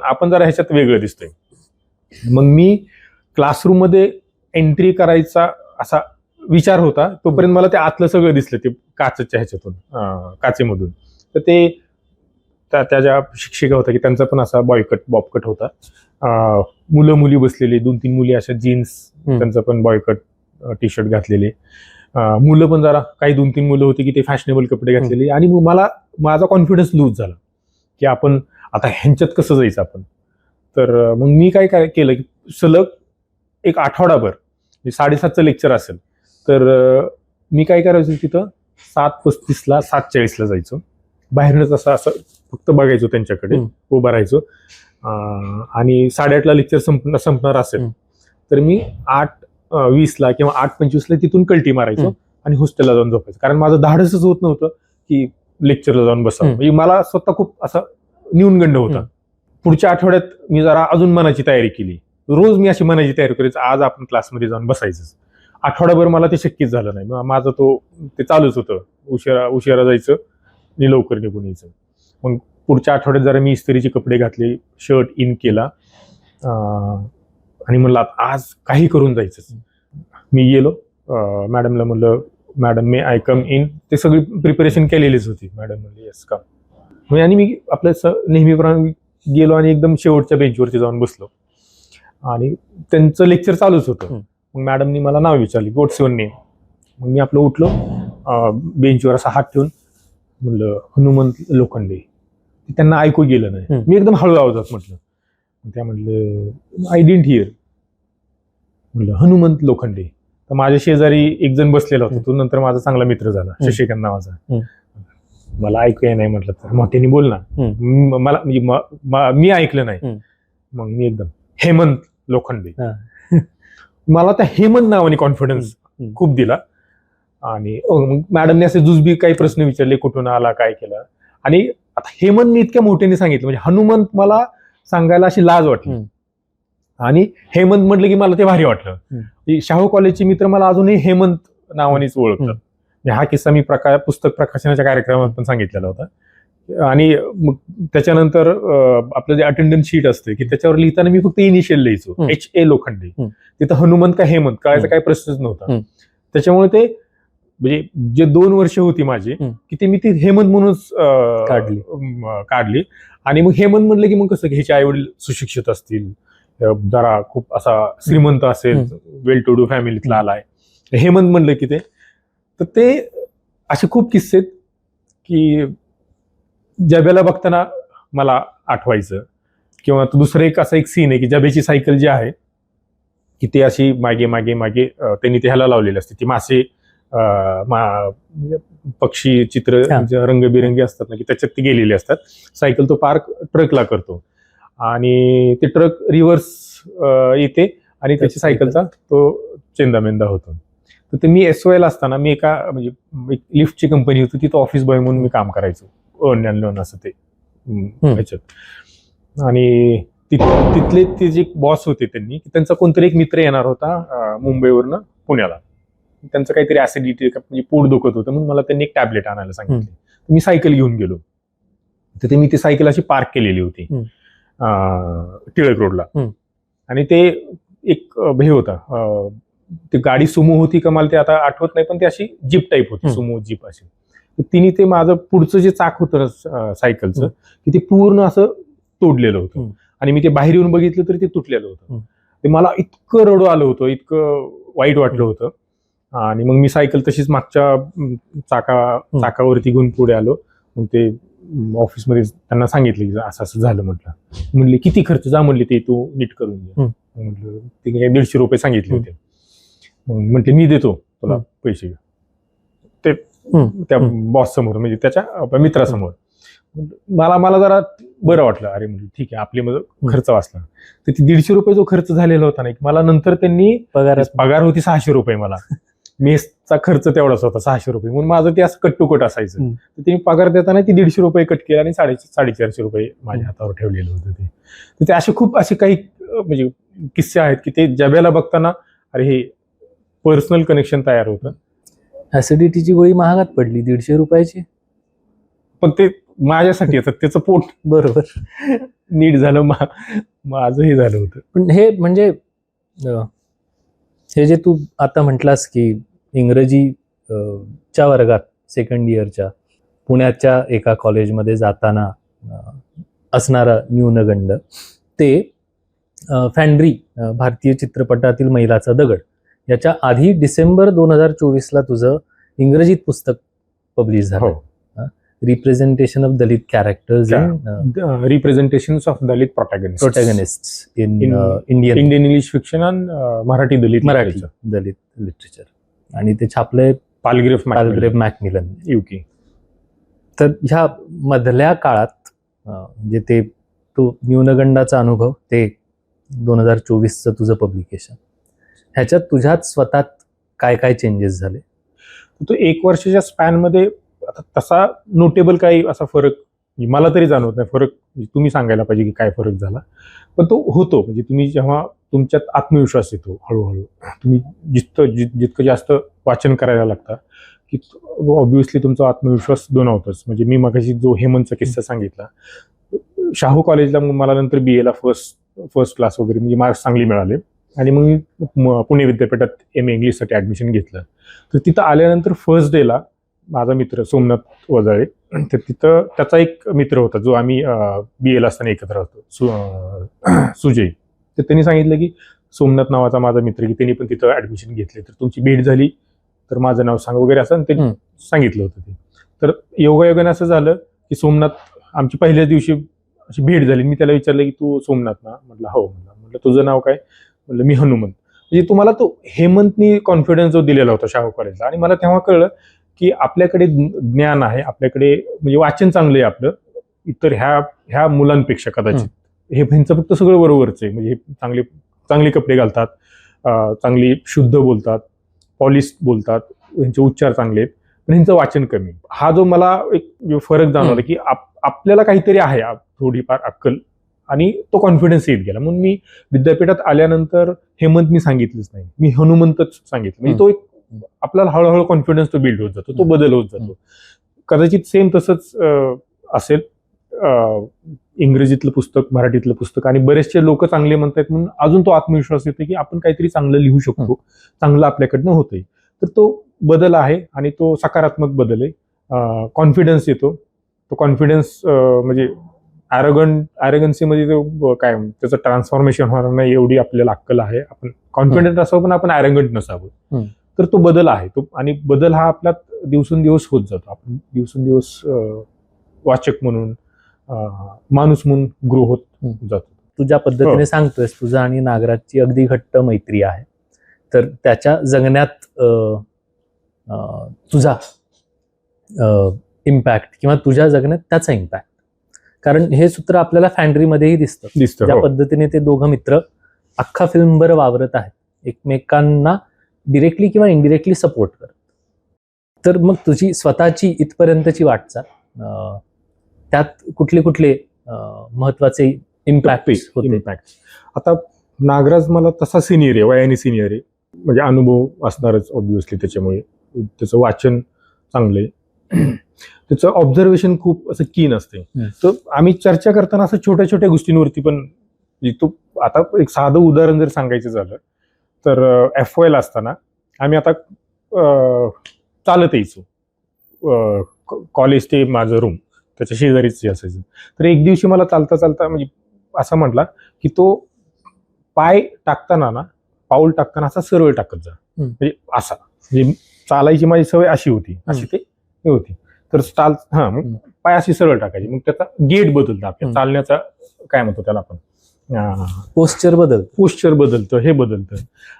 आपण जरा ह्याच्यात वेगळं दिसतंय. मग मी क्लासरूम मध्ये एंट्री करायचा असा विचार होता, तोपर्यंत मला ते आतलं सगळं दिसलं, ते काचेच्या ह्याच्यातून, काचेमधून. तर ते त्या ज्या शिक्षिका होत्या की त्यांचा पण असा बॉयकट होता. मुलं मुली बसलेले, 2-3 मुली अशा जीन्स, त्यांचं पण बॉयकट टी शर्ट घातलेले. मुलं पण जरा काही 2-3 मुलं होती की ते फॅशनेबल कपडे घातलेले. आणि मग माझा कॉन्फिडन्स लूज झाला की आपण आता ह्यांच्यात कसं जायचं आपण. तर मग मी काय केलं की सलग एक आठवडाभर 7:30चं लेक्चर असेल तर मी काय करायचो तिथं 7:35ला 7:40ला जायचो. बाहेरनंच असं फक्त बघायचो त्यांच्याकडे, उभं राहायचो. आणि 8:30ला लेक्चर संपणार असेल तर मी 8:20ला किंवा 8:25ला तिथून कल्टी मारायचो आणि हॉस्टेलला जाऊन झोपायचो. कारण माझं धाडसच होत नव्हतं की लेक्चरला जाऊन बसावं. म्हणजे मला स्वतः खूप असा न्यूनगंड होता. पुढच्या आठवड्यात मी जरा अजून मनाची तयारी केली. रोज मी अशी मनाची तयारी करायची, आज आपण क्लासमध्ये जाऊन बसायचंच. आठवडाभर मला ते शक्यच झालं नाही. माझं ते चालूच होतं, उशिरा जायचं आणि लवकर निघून यायचं. मग पुढच्या आठवड्यात जरा मी इस्त्रीचे कपडे घातले, शर्ट इन केला आणि म्हणलं आज काही करून जायचं. मी गेलो, मॅडमला म्हणलं madam may I come in. ते सगळी प्रिपरेशन केलेलीच होती. मॅडम म्हणली येस का. आणि मी आपल्या नेहमीप्रमाणे गेलो आणि एकदम शेवटच्या बेंचवरती जाऊन बसलो आणि त्यांचं लेक्चर चालूच होतं. मग मॅडमनी मला नाव विचारली, व्हॉट्स युअर नेम. मग मी आपलं उठलो, बेंचवर असा हात ठेवून म्हणलं हनुमंत लोखंडे. त्यांना ऐकू गेलं नाही. मी एकदम हळू आवाजात म्हटलं. त्या म्हटलं आय डिडंट हिअर. म्हणलं हनुमंत लोखंडे. तर माझ्या शेजारी एक जण बसलेला होता, तो नंतर माझा चांगला मित्र झाला, शशिकांत नावाचा. मला ऐकू नाही म्हटलं तर मोठ्याने बोल ना. मला मी ऐकलं नाही. मग मी एकदम हेमंत लोखंडे. मला त्या हेमंत नावाने कॉन्फिडन्स खूप दिला. आणि मॅडमने असे जुजबी काही प्रश्न विचारले, कुठून आला, काय केलं. आणि आता हेमंत मी इतक्या मोठ्याने सांगितलं, म्हणजे हनुमंत मला सांगायला अशी लाज वाटली. आणि हेमंत म्हटलं की मला ते भारी वाटलं. शाहू कॉलेजचे मित्र मला अजूनही हेमंत नावानेच ओळखतात. हा किस्सा मी पुस्तक प्रकाशनाच्या कार्यक्रमात पण सांगितलेला होता. आणि मग त्याच्यानंतर आपलं जे अटेंडन्स शीट असते की त्याच्यावर लिहिताना मी फक्त इनिशियल लिहायचो, HA लोखंडे. तिथं हनुमंत का हेमंत कळायचा काही प्रश्नच नव्हता. त्याच्यामुळे ते म्हणजे जे 2 वर्ष होती माझी की ते मी ती हेमंत म्हणूनच काढली. आणि मग हेमंत म्हणलं की मग कसं की ह्याचे आईवडील सुशिक्षित असतील, जरा खूप असा श्रीमंत असेल, वेल टू डू फॅमिलीतला आलाय, हेमंत म्हणलं की तर ते असे खूप किस्से आहेत की जब्याला बघताना मला आठवायचं. किंवा दुसरं एक सीन आहे की जब्याची सायकल जी आहे की ते अशी मागे मागे मागे त्यांनी ते ह्याला लावलेली असते, ती मासे पक्षी चित्र रंगबिरंगी असतात ना की त्याच्यात ती गेलेली असतात. सायकल तो पार्क ट्रकला करतो आणि ते ट्रक रिव्हर्स येते आणि त्याची सायकलचा तो चेंदामेंदा होतो. तर ते मी SOL असताना मी म्हणजे एक लिफ्टची कंपनी होती, तिथं ऑफिस बॉय म्हणून मी काम करायचो, अर्न असं ते ह्याच्यात. आणि तिथले ते जे बॉस होते त्यांचा कोणतरी एक मित्र येणार होता मुंबईवरनं पुण्याला. त्यांचं काहीतरी ऍसिडिटी म्हणजे पोट दुखत होतं म्हणून मला त्यांनी एक टॅबलेट आणायला सांगितले. मी सायकल घेऊन गेलो. तर मी ती सायकल अशी पार्क केलेली होती टिळक रोडला. आणि ते एक हे होता, ती गाडी सुमो होती का मला ते आता आठवत नाही, पण ती अशी जीप टाईप होती, सुमो जीप अशी. तर तिने ते माझं पुढचं जे चाक होतं सायकलचं की ते पूर्ण असं तोडलेलं होतं. आणि मी ते बाहेर येऊन बघितलं तरी ते तुटलेलं होतं. ते मला इतकं रडू आलं होतं, इतकं वाईट वाटलं होतं. आणि मग मी सायकल तशीच मागच्या चाकावरती घेऊन पुढे आलो. मग ते ऑफिसमध्ये त्यांना सांगितलं की असं असं झालं. म्हणले किती खर्च, जा म्हणले ते तू नीट करून घे. म्हटलं ते 150 रुपये सांगितले होते. मग म्हटले मी देतो तुला पैसे, ते त्या बॉस समोर म्हणजे त्याच्या मित्रासमोर. मला जरा बरं वाटलं. अरे म्हणजे ठीक आहे, आपली माझं खर्च वाचला. तर ती 150 रुपये जो खर्च झालेला होता ना, मला नंतर त्यांनी पगार होती 600 रुपये, मला मेसचा खर्च तेवढाच होता 600 रुपये. म्हणून माझं ते असं कट टू कट असायचं. तर त्यांनी पगार देताना ती 150 रुपये कट केला आणि 450 रुपये माझ्या हातावर ठेवलेलं होतं ते. तर ते असे काही म्हणजे किस्से आहेत की ते जब्याला बघताना अरे हे पर्सनल कनेक्शन तयार होतं. ऍसिडिटीची गोळी महागात पडली 150 रुपयाची, पण ते माझ्यासाठी येतात, त्याचं पोट बरोबर नीट झालं, माझं हे झालं होतं. पण हे म्हणजे हे जे तू आता म्हटलास की इंग्रजी च्या वर्गात सेकंड इयरच्या पुण्याच्या एका कॉलेजमध्ये जाताना असणारा न्यूनगंड ते फॅन्ड्री भारतीय चित्रपटातील मैलाचा दगड याच्या आधी डिसेंबर 2024ला तुझं इंग्रजीत पुस्तक पब्लिश झालं, हो. Representation of Dalit characters in representations of Dalit protagonist in In Indian Indian English fiction आणि मराठी दलित मराठी literature. दलित लिटरेचर, आणि ते छापलंय पालग्रेफ पालग्रेव मॅकमिलन. युके. तर ह्या मधल्या काळात म्हणजे ते तो न्यूनगंडाचा अनुभव, ते 2024चं तुझं पब्लिकेशन, ह्याच्यात तुझ्यात स्वतःत काय काय चेंजेस झाले? तो 1 वर्षाच्या स्पॅन मध्ये आता तसा नोटेबल काही असा फरक मला तरी जाणवत नाही. फरक तुम्ही सांगायला पाहिजे की काय फरक झाला, पण तो होतो. म्हणजे तुम्ही जेव्हा तुमच्यात आत्मविश्वास येतो हळूहळू, तुम्ही जितकं जास्त वाचन करायला लागता की ऑब्व्हियसली तुमचा आत्मविश्वास दोनावतोच. म्हणजे मी मगाशी जो हेमंतचा किस्सा सांगितला, शाहू कॉलेजला मला नंतर BA ला फर्स्ट क्लास वगैरे म्हणजे मार्क्स चांगले मिळाले, आणि मग मी पुणे विद्यापीठात MA इंग्लिशसाठी ॲडमिशन घेतलं. तर तिथं आल्यानंतर फर्स्ट डेला माझा मित्र सोमनाथ वजाळे, तर तिथं त्याचा एक मित्र होता जो आम्ही BA ला असताना एकत्र होतो, सुजय. तर त्यांनी सांगितलं की सोमनाथ नावाचा माझा मित्र की त्यांनी पण तिथं ॲडमिशन घेतले, तर तुमची भेट झाली तर माझं नाव सांग वगैरे असं त्यांनी सांगितलं होतं ते. तर योगायोगाने असं झालं की सोमनाथ आमची पहिल्याच दिवशी अशी भेट झाली. मी त्याला विचारलं की तू सोमनाथ ना? म्हटलं हो. म्हटलं तुझं नाव काय? म्हटलं मी हनुमंत. म्हणजे तुम्हाला तो हेमंतनी कॉन्फिडन्स जो दिलेला होता शाहू कॉलेजला, आणि मला तेव्हा कळलं की आपल्याकडे ज्ञान आहे, आपल्याकडे म्हणजे वाचन चांगलं आहे आपलं इतर ह्या मुलांपेक्षा कदाचित. हे ह्यांचं फक्त सगळं बरोबरच आहे. म्हणजे हे चांगले कपडे घालतात, चांगली शुद्ध बोलतात, पॉलिश बोलतात, ह्यांचे उच्चार चांगले आहेत, पण ह्यांचं वाचन कमी. हा जो मला एक फरक जाणवला की आपल्याला काहीतरी आहे थोडीफार अक्कल, आणि तो कॉन्फिडन्स येत गेला. म्हणून मी विद्यापीठात आल्यानंतर हेमंत मी सांगितलंच नाही, मी हनुमंतच सांगितलं. म्हणजे तो एक आपल्याला हळूहळू कॉन्फिडन्स तो बिल्ड होत जातो, तो बदल होत जातो. कदाचित सेम तसंच असेल इंग्रजीतलं पुस्तक, मराठीतलं पुस्तक, आणि बरेचसे लोक चांगले म्हणतात म्हणून अजून तो आत्मविश्वास येतो की आपण काहीतरी चांगलं लिहू शकतो, चांगलं आपल्याकडनं होतंय. तर तो बदल आहे, आणि तो सकारात्मक बदल आहे. कॉन्फिडन्स येतो. तो कॉन्फिडन्स म्हणजे ॲरोगन्सीमध्ये तो काय त्याचं ट्रान्सफॉर्मेशन होणार नाही एवढी आपल्याला अक्कल आहे. आपण कॉन्फिडंट असावं पण आपण ॲरोगंट नसावं. तर तो बदल आहे तो, आणि बदल हा आपल्यात दिवसेंदिवस होत जातो. आपण दिवसेंदिवस वाचक म्हणून, माणूस म्हणून ग्रो होत जातो. तुझ्या पद्धतीने सांगतोयस, तुझा आणि नागराजची अगदी घट्ट मैत्री आहे. तर त्याच्या जगण्यात तुझा इम्पॅक्ट किंवा तुझ्या जगण्यात त्याचा इम्पॅक्ट, कारण हे सूत्र आपल्याला फॅन्ड्रीमध्येही दिसतं. ज्या पद्धतीने ते दोघं मित्र अख्खा फिल्मभर वावरत आहेत, एकमेकांना डिरेक्टली किंवा इनडिरेक्टली सपोर्ट करत. तर मग तुझी स्वतःची इथपर्यंतची वाटचाल, त्यात कुठले महत्वाचे इम्पॅक्ट होते? आता नागराज मला तसा सिनियर आहे, वयाने सिनियर आहे, म्हणजे अनुभव असणारच ऑब्व्हियसली. त्याच्यामुळे त्याचं वाचन चांगलं आहे, त्याचं ऑब्झर्वेशन खूप असं कीन असते. तर आम्ही चर्चा करताना असं छोट्या छोट्या गोष्टींवरती पण, तो आता एक साधं उदाहरण जर सांगायचं झालं तर FY ला असताना आम्ही आता चालत यायचो. कॉलेज ते माझं रूम त्याच्या शेजारीच असायचं. तर एक दिवशी मला चालता चालता म्हणजे असं म्हटला की तो पाय टाकताना ना, पाऊल टाकताना असा सरळ टाकत जा, म्हणजे असा. म्हणजे चालायची माझी सवय अशी होती, अशी ते होती. तर मग पाय अशी सरळ टाकायची. मग त्याचा गेट बदलतो, आपल्या चालण्याचा काय म्हणतो त्याला आपण, पोस्चर बदलतं, हे बदलतं.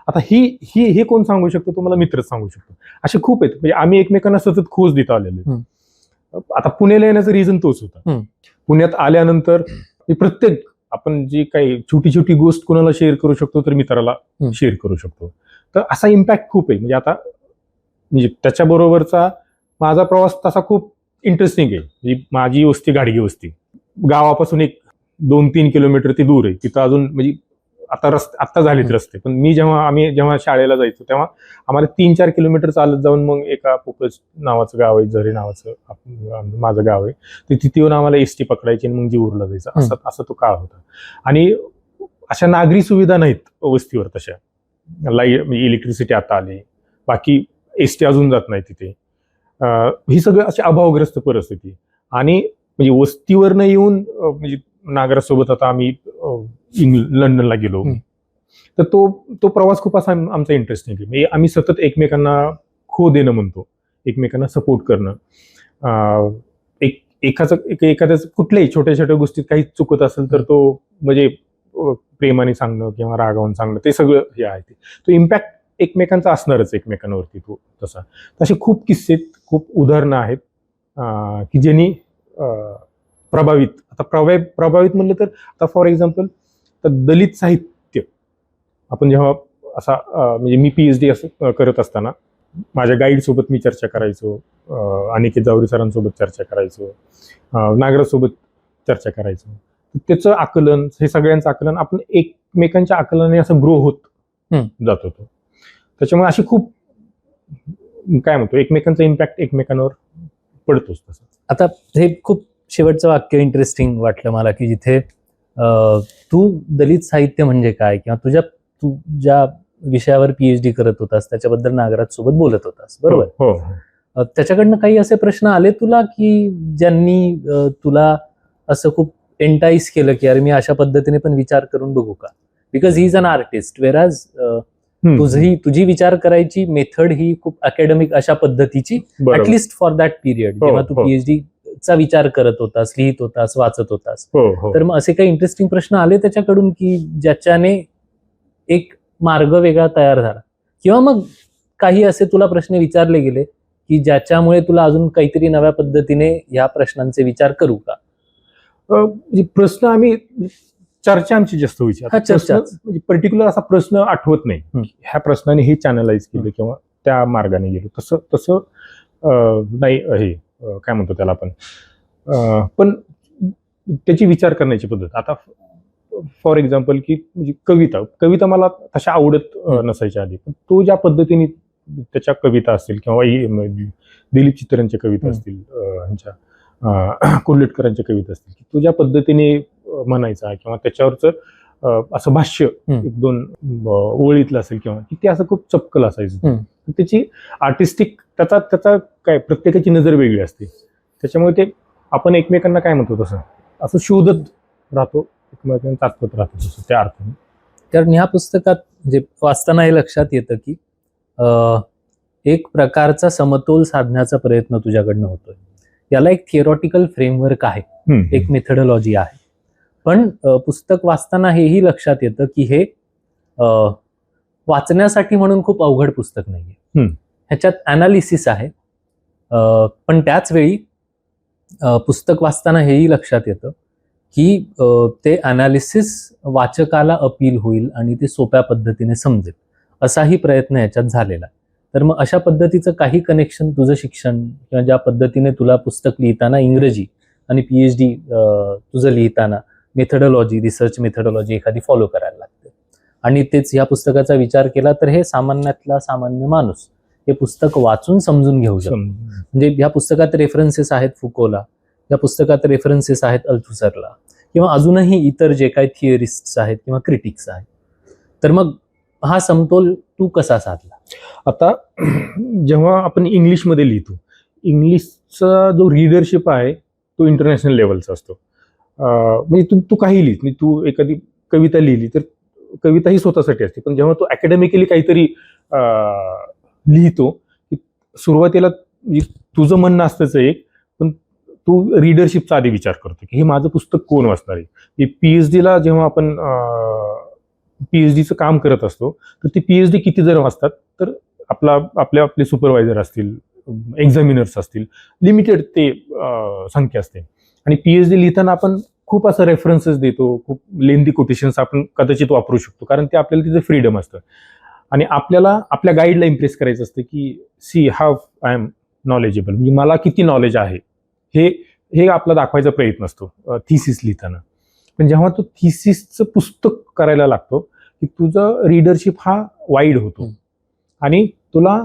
आता हे कोण सांगू शकतो? तुम्हाला मित्रच सांगू शकतो. असे खूप आहेत. म्हणजे आम्ही एकमेकांना सतत खोज देत आलेलो. आता पुण्याला येण्याचं रिझन तोच होता. पुण्यात आल्यानंतर प्रत्येक आपण जी काही छोटी छोटी गोष्ट कोणाला शेअर करू शकतो तर मित्राला शेअर करू शकतो. तर असा इम्पॅक्ट खूप आहे. म्हणजे आता म्हणजे त्याच्याबरोबरचा माझा प्रवास तसा खूप इंटरेस्टिंग आहे. म्हणजे माझी वस्ती गाडगी वस्ती, गावापासून एक 2-3 किलोमीटर ती दूर आहे. तिथं अजून म्हणजे आता झालेत रस्ते, पण आम्ही जेव्हा शाळेला जायचो तेव्हा आम्हाला 3-4 किलोमीटर चालत जाऊन मग एका पोपज नावाचं गाव आहे, झरे नावाचं माझं गाव आहे, तर तिथे येऊन आम्हाला ST पकडायची आणि मग जीवरला जायचं. असा तो काळ होता. आणि अशा नागरी सुविधा नाहीत वस्तीवर तशा. लाईट, इलेक्ट्रिसिटी आता आली, बाकी ST अजून जात नाही तिथे. ही सगळं अशी अभावग्रस्त परिस्थिती. आणि म्हणजे वस्तीवरनं येऊन म्हणजे नागरासोबत आता आम्ही लंडनला गेलो. तर तो प्रवास खूप असा आमचा इंटरेस्टिंग आहे. म्हणजे आम्ही सतत एकमेकांना खो देणं म्हणतो, एकमेकांना सपोर्ट करणं. एखाद्याच कुठल्याही छोट्या छोट्या गोष्टीत काही चुकत असेल तर तो म्हणजे प्रेमाने सांगणं किंवा रागावून सांगणं, ते सगळं हे आहे. तो इम्पॅक्ट एकमेकांचा असणारच एकमेकांवरती तो तसा. तसे खूप किस्से, खूप उदाहरणं आहेत की ज्यांनी प्रभावित म्हणलं तर आता फॉर एक्झाम्पल तर दलित साहित्य आपण जेव्हा असा म्हणजे मी PhD असं करत असताना माझ्या गाईडसोबत मी चर्चा करायचो, अनिकेत जावरे सरांसोबत चर्चा करायचो, नागराजसोबत चर्चा करायचो. त्याचं आकलन, हे सगळ्यांचं आकलन आपण एकमेकांच्या आकलनाने असं ग्रो होत जात होतो. त्याच्यामुळे अशी खूप काय म्हणतो एकमेकांचा इम्पॅक्ट एकमेकांवर पडतोच तसं. आता हे खूप शेवटचं वाक्य इंटरेस्टिंग वाटलं मला, की जिथे तू दलित साहित्य म्हणजे काय किंवा तू ज्या विषयावर PhD करत होतास त्याच्याबद्दल नागराज सोबत बोलत होतास, बरोबर? हो. त्याच्याकडनं काही असे प्रश्न आले तुला की ज्यांनी तुला असं खूप एंटाईस केलं की अरे मी अशा पद्धतीने पण विचार करून बघू का? Because he is an artist, वेराज तुझी विचार करायची मेथड ही खूप अकॅडमिक अशा पद्धतीची, ऍटलिस्ट फॉर दॅट पिरियड जेव्हा तू PhD चा विचार करत होतास, लिहित होतास, वाचत होतास. तर मग असे काही इंटरेस्टिंग प्रश्न आले त्याच्याकडून की ज्याच्याने एक मार्ग वेगळा तयार झाला, किंवा मग काही असे तुला प्रश्न विचारले गेले की ज्याच्यामुळे तुला अजून काहीतरी नव्या पद्धतीने या प्रश्नांचे विचार करू का? प्रश्न आम्ही चर्चा आमची जास्त व्हायची. म्हणजे पर्टिक्युलर असा प्रश्न आठवत नाही ह्या प्रश्नाने हे चॅनलाइज केलं किंवा त्या मार्गाने गेलो, तसं नाही. हे काय म्हणतो त्याला आपण, पण त्याची विचार करण्याची पद्धत. आता फॉर एक्झाम्पल की म्हणजे कविता मला तशा आवडत नसायच्या आधी, पण तो ज्या पद्धतीने त्याच्या कविता असतील किंवा दिलीप चित्र्यांच्या कविता असतील, कोल्हटकरांच्या कविता असतील, की तो ज्या पद्धतीने म्हणायचा किंवा त्याच्यावरचं असं भाष्य एक दोन ओळीतलं असेल किंवा की ते असं खूप चपकल असायचं. त्याची आर्टिस्टिक त्याचा काय प्रत्येकाची नजर वेगळी असते. त्याच्यामुळे ते आपण एकमेकांना काय म्हणतो तसं असं शोधत राहतो, एकमेकांना तात्पत राहतो तसं त्या अर्थाने. कारण ह्या पुस्तकात म्हणजे वाचताना हे लक्षात येतं की एक प्रकारचा समतोल साधण्याचा प्रयत्न तुझ्याकडनं होतोय. याला एक थिअरॉटिकल फ्रेमवर्क आहे, एक मेथडॉलॉजी आहे, पण पुस्तक वाचताना हेही लक्षात येतं की हे वाचण्यासाठी म्हणून खूप अवघड पुस्तक नाहीये. ह्याच्यात अनालिसिस आहे, पण त्याच वेळी पुस्तक वाचताना हेही लक्षात येतं की ते अनालिसिस वाचकाला अपील होईल आणि ते सोप्या पद्धतीने समजेल, असाही प्रयत्न याच्यात झालेला. तर मग अशा पद्धतीचं काही कनेक्शन तुझं शिक्षण किंवा ज्या पद्धतीने तुला पुस्तक लिहिताना इंग्रजी आणि PhD तुझं लिहिताना मेथडॉलॉजी, रिसर्च मेथडॉलॉजी एखादी फॉलो करायला लागते, आणि तेच या पुस्तकाचा विचार केला तर हे सामान्यातला सामान्य माणूस हे पुस्तक वाचून समजून घेऊ शकतो. म्हणजे या पुस्तकात रेफरन्सेस आहेत फुकोला, या पुस्तकात रेफरन्सेस आहेत अल्थुसरला, किंवा अजूनही इतर जे काही थिअरिस्ट्स आहेत किंवा क्रिटिक्स आहेत. तर मग हा समतोल तू कसा साधला? आता जेव्हा आपण इंग्लिशमध्ये लिहितो, इंग्लिशचा जो रीडरशिप आहे तो इंटरनॅशनल लेवलचा असतो. म्हणजे तू काही लिहित नाही, तू एखादी कविता लिहिली तर कविता ही स्वतःसाठी असते, पण जेव्हा तू अकॅडमिकली काहीतरी लिहितो, सुरुवातीला तुझं म्हणणं असतंच एक, पण तू रीडरशिपचा आधी विचार करतो की हे माझं पुस्तक कोण वाचणार आहे. PhDला जेव्हा आपण PhDचं काम करत असतो तर ती PhD किती जण वाचतात, तर आपले सुपरवायझर असतील, एक्झामिनर्स असतील, लिमिटेड ते संख्या असते. आणि PhD लिहिताना आपण खूप असं रेफरन्सेस देतो, खूप लेंदी कोटेशन्स आपण कदाचित वापरू शकतो, कारण ते आपल्याला तिथे फ्रीडम असतं. आणि आपल्याला आपल्या गाईडला इम्प्रेस करायचं असतं की see how I am knowledgeable, म्हणजे मला किती नॉलेज आहे हे आपला दाखवायचा प्रयत्न असतो थिसिस लिहिताना. पण जेव्हा तू थिसिसचं पुस्तक करायला लागतो की तुझं रीडरशिप हा वाईड होतो आणि तुला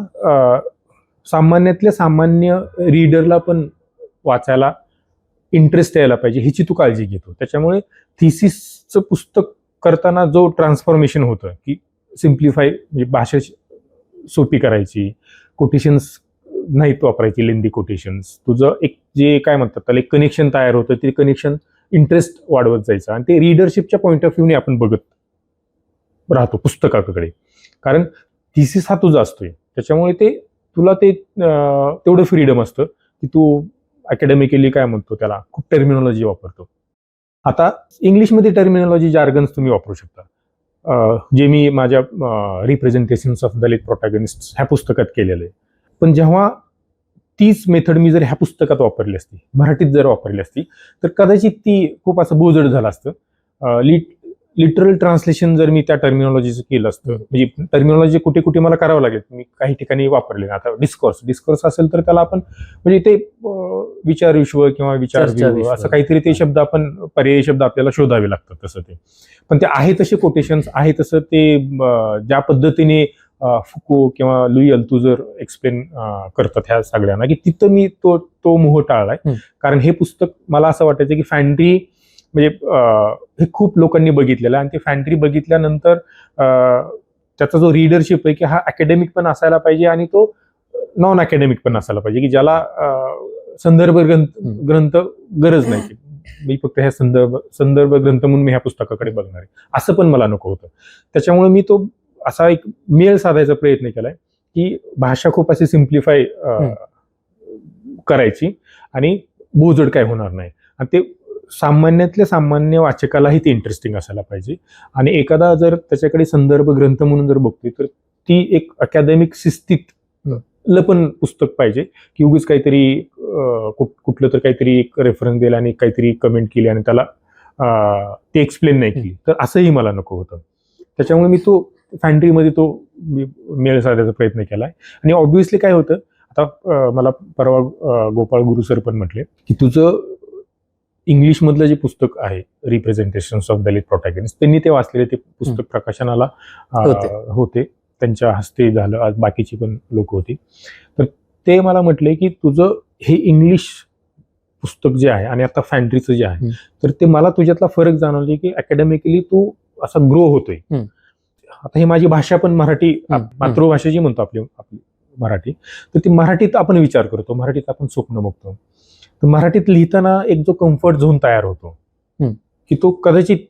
सामान्यातल्या सामान्य रीडरला पण वाचायला इंटरेस्ट यायला पाहिजे ह्याची तू काळजी घेतो. त्याच्यामुळे थिसिसचं पुस्तक करताना जो ट्रान्सफॉर्मेशन होतं की सिम्प्लिफाय, म्हणजे भाषा सोपी करायची, कोटेशन्स नाहीत वापरायची, लेंदी कोटेशन्स, तुझं एक जे काय म्हणतात त्याला एक कनेक्शन तयार होतं, ते कनेक्शन इंटरेस्ट वाढवत जायचं आणि ते रीडरशिपच्या पॉईंट ऑफ व्ह्यूने आपण बघत राहतो पुस्तकाकडे, कारण थिसिस हा तुझा असतोय, त्याच्यामुळे ते तुला ते तेवढं फ्रीडम असतं की तू अकॅडमिकली काय म्हणतो त्याला खूप टर्मिनॉलॉजी वापरतो. आता इंग्लिशमध्ये टर्मिनॉलॉजी जार्गन्स तुम्ही वापरू शकता, जे मी माझ्या रिप्रेझेंटेशन्स ऑफ दलित प्रोटॅगनिस्ट ह्या पुस्तकात केलेलं आहे. पण जेव्हा तीच मेथड मी जर ह्या पुस्तकात वापरली असती, मराठीत जर वापरली असती, तर कदाचित ती खूप असं बोजड झालं असतं. लिटरल ट्रान्सलेशन जर मी त्या टर्मिनॉलॉजीचं केलं असतं, म्हणजे टर्मिनॉलॉजी कुठे कुठे मला करावं लागेल, मी काही ठिकाणी वापरले. आता डिस्कोर्स असेल तर त्याला आपण म्हणजे ते विचार विश्व किंवा विचार असं काहीतरी ते शब्द आपण पर्यायी शब्द आपल्याला शोधावे लागतात. तसं ते पण ते आहे तसे कोटेशन्स आहे तसं ते ज्या पद्धतीने फुको किंवा लुई अल्तुजर एक्सप्लेन करतात ह्या सगळ्यांना, की तिथं मी तो मोह टाळलाय. कारण हे पुस्तक मला असं वाटायचं की फॅन्ट्री म्हणजे हे खूप लोकांनी बघितलेलं आहे आणि ते फॅन्ट्री बघितल्यानंतर त्याचा जो रीडरशिप आहे की हा अकॅडमिक पण असायला पाहिजे आणि तो नॉन अकॅडमिक पण असायला पाहिजे, की ज्याला संदर्भ ग्रंथ गरज नाही की मी फक्त ह्या संदर्भ ग्रंथ म्हणून मी ह्या पुस्तकाकडे बघणार आहे, असं पण मला नको होतं. त्याच्यामुळे मी तो असा एक मेळ साधायचा प्रयत्न केलाय की भाषा खूप अशी सिम्प्लिफाय करायची आणि बोजड काय होणार नाही, आणि ते सामान्यातल्या सामान्य वाचकालाही ते इंटरेस्टिंग असायला पाहिजे. आणि एखादा जर त्याच्याकडे संदर्भ ग्रंथ म्हणून जर बघतोय तर ती एक अकॅडमिक शिस्तीत पण पुस्तक पाहिजे, की उगीच काहीतरी कुठलं तर काहीतरी एक रेफरन्स दिला आणि काहीतरी कमेंट केली आणि त्याला ते एक्सप्लेन नाही केली, तर असंही मला नको होतं. त्याच्यामुळे मी तो फॅन्ट्रीमध्ये तो मेळ साधायचा प्रयत्न केलाय. आणि ऑब्व्हियसली काय होतं, आता मला परवा गोपाळ गुरु सर पण म्हटले की तुझं इंग्लिशमधलं जे पुस्तक आहे रिप्रेझेंटेशन्स ऑफ दलित प्रोटॅगनिस्ट, त्यांनी ते वाचलेले, ते पुस्तक प्रकाशनाला होते, त्यांच्या हस्ते झालं, आज बाकीची पण लोक होती. तर ते मला म्हटले की तुझं हे इंग्लिश पुस्तक जे आहे आणि आता फॅन्ट्रीचं जे आहे, तर ते मला तुझ्यातला फरक जाणवले की अकॅडमिकली तू असा ग्रो होतोय. आता ही माझी भाषा पण मराठी, मातृभाषा जी म्हणतो आपली मराठी, तर ती मराठीत आपण विचार करतो, मराठीत आपण स्वप्न बघतो. तर मराठीत लिहिताना एक जो कम्फर्ट झोन तयार होतो की तो कदाचित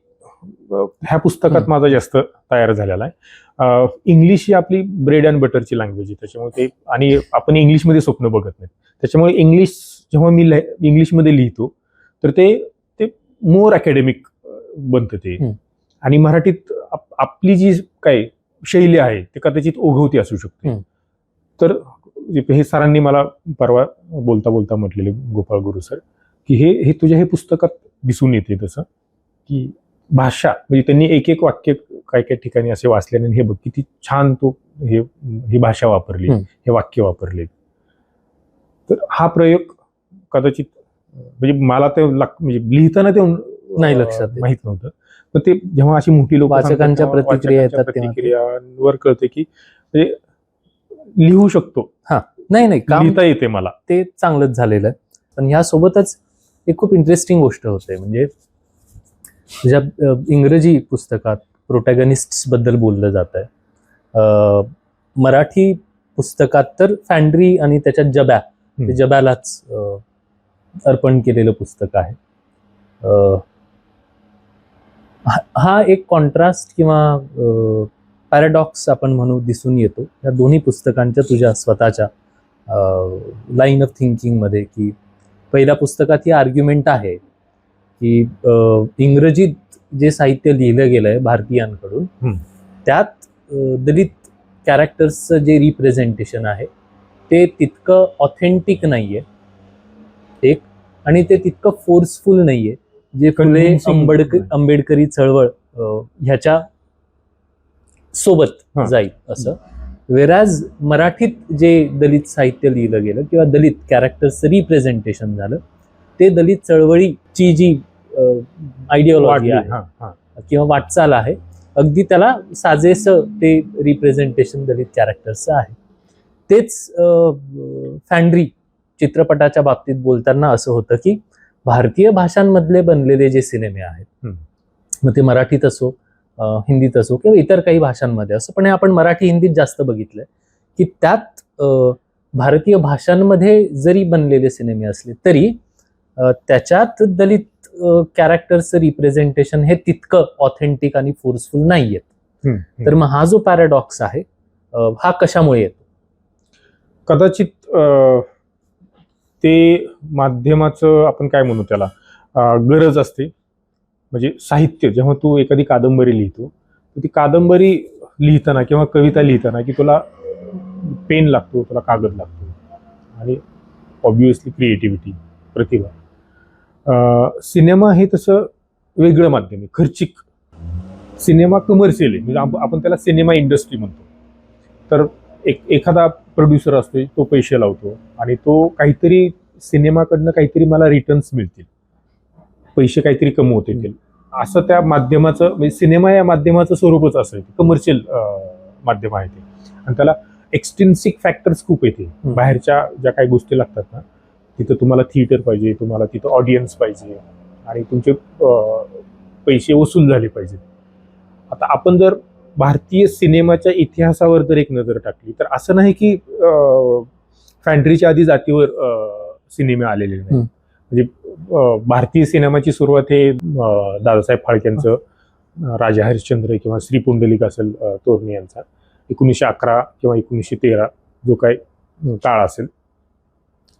ह्या पुस्तकात माझा जास्त तयार झालेला आहे. इंग्लिश ही आपली ब्रेड अँड बटरची लँग्वेज आहे, त्याच्यामुळे ते, आणि आपण इंग्लिशमध्ये स्वप्न बघत नाही, त्याच्यामुळे इंग्लिश जेव्हा मी इंग्लिशमध्ये लिहितो तर ते मोर अकॅडमिक बनतं ते. आणि मराठीत आपली जी काय शैली आहे ते कदाचित ओघवती असू शकते. तर हे सरांनी मला परवा बोलता बोलता म्हटलेले, गोपाळ गुरु सर, की हे तुझ्या हे पुस्तकात दिसून येते तसं, की भाषा म्हणजे त्यांनी एक एक वाक्य काय काय ठिकाणी असे वाचले आणि हे बघ किती छान तो ही भाषा वापरली, हे वाक्य वापरले. तर हा प्रयोग कदाचित म्हणजे मला ते म्हणजे लिहिताना ते नाही लक्षात माहित नव्हतं, पण ते जेव्हा अशी मोठी लोक वाचकांच्या प्रतिक्रियांवर कळते की म्हणजे लिहू शकतो. नाही लिहिता येते मला, ते चांगलंच झालेलं आहे. पण ह्यासोबतच एक खूप इंटरेस्टिंग गोष्ट होते, म्हणजे ज्या इंग्रजी पुस्तकात प्रोटॅगनिस्ट बद्दल बोललं जात आहे, मराठी पुस्तकात तर फॅन्ड्री आणि त्याच्यात जब्या, ते जब्यालाच अर्पण केलेलं पुस्तक आहे. हा एक कॉन्ट्रास्ट किंवा पॅराडॉक्स आपण म्हणू दिसून येतो या दोन्ही पुस्तकांच्या तुझ्या स्वतःच्या लाईन ऑफ थिंकिंगमध्ये, की पहिल्या पुस्तकात ही आर्ग्युमेंट आहे की इंग्रजीत जे साहित्य लिहिलं गेलं आहे भारतीयांकडून, त्यात दलित कॅरेक्टर्सचं जे रिप्रेझेंटेशन आहे ते तितकं ऑथेंटिक नाही आहे एक, आणि ते तितकं फोर्सफुल नाही आहे जे फुले आंबेडकरी चळवळ ह्याच्या सोबत जाईल असं. वेराज मराठीत जे दलित साहित्य लिहिलं गेलं किंवा दलित कॅरेक्टर्सचं रिप्रेझेंटेशन झालं ते दलित चळवळीची जी आयडिओलॉजी आहे किंवा वाटचाल आहे, अगदी त्याला साजेसं ते रिप्रेझेंटेशन दलित कॅरेक्टर्सचं आहे. तेच फॅन्ड्री चित्रपटाच्या बाबतीत बोलताना असं होतं की भारतीय भाषांमधले बनलेले जे सिनेमे आहेत, मग ते मराठीत असो, हिंदीत असो किंवा इतर काही भाषांमध्ये असो, पण हे आपण मराठी हिंदीत जास्त बघितलंय की त्यात भारतीय भाषांमध्ये जरी बनलेले सिनेमे असले तरी त्याच्यात दलित कॅरेक्टरचं रिप्रेझेंटेशन हे तितकं ऑथेंटिक आणि फोर्सफुल नाहीये. तर मग हा जो पॅराडॉक्स आहे हा कशामुळे येतो? कदाचित ते माध्यमाचं आपण काय म्हणू त्याला गरज असते. म्हणजे साहित्य, जेव्हा तू एखादी कादंबरी लिहितो तर ती कादंबरी लिहिताना किंवा कविता लिहिताना की तुला पेन लागतो, तुला कागद लागतो आणि ऑब्व्हियसली क्रिएटिव्हिटी, प्रतिभा. सिनेमा हे तसं वेगळं माध्यम आहे, खर्चिक. सिनेमा कमर्शियल आहे, म्हणजे आपण त्याला सिनेमा इंडस्ट्री म्हणतो. तर एखादा प्रोड्युसर असतो, तो पैसे लावतो आणि तो काहीतरी सिनेमाकडनं काहीतरी मला रिटर्न्स मिळतील, पैसे काहीतरी कमवता येतील, असं त्या माध्यमाचं, म्हणजे सिनेमा या माध्यमाचं स्वरूपच असं आहे. कमर्शियल माध्यम आहे ते, आणि त्याला एक्सट्रिन्सिक फॅक्टर्स खूप येते. बाहेरच्या ज्या काही गोष्टी लागतात ना, तिथं तुम्हाला थिएटर पाहिजे, तुम्हाला तिथं ऑडियन्स पाहिजे आणि तुमचे पैसे वसूल झाले पाहिजेत. आता आपण जर भारतीय सिनेमाच्या इतिहासावर जर एक नजर टाकली तर असं नाही की फॅन्ड्रीच्या आधी जातीवर सिनेमे आलेले नाही. म्हणजे भारतीय सिनेमाची सुरुवात हे दादासाहेब फाळकेंचं राजा हरिश्चंद्र किंवा श्री पुंडलिक असेल तोरणे यांचा 1911 किंवा 1913 जो काही काळ असेल,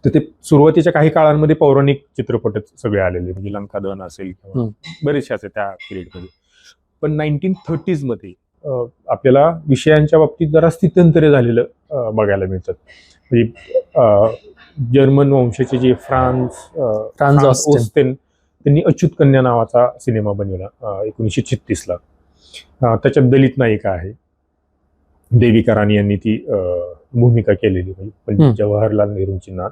तर ते सुरुवातीच्या काही काळांमध्ये पौराणिक चित्रपटच सगळे आलेले, म्हणजे लंकादहन असेल किंवा बरेचसे असे त्या पिरियडमध्ये. पण 1930s मध्ये आपल्याला विषयांच्या बाबतीत जरा स्थित्यंतरे झालेलं बघायला मिळतात. म्हणजे जर्मन वंशाचे जे फ्रान्स ओस्टेन, त्यांनी अच्युत कन्या नावाचा सिनेमा बनवला 1936 ला. त्याच्यात दलित नायिका आहे, देविका राणी यांनी ती भूमिका केलेली, पंडित जवाहरलाल नेहरूंची नात.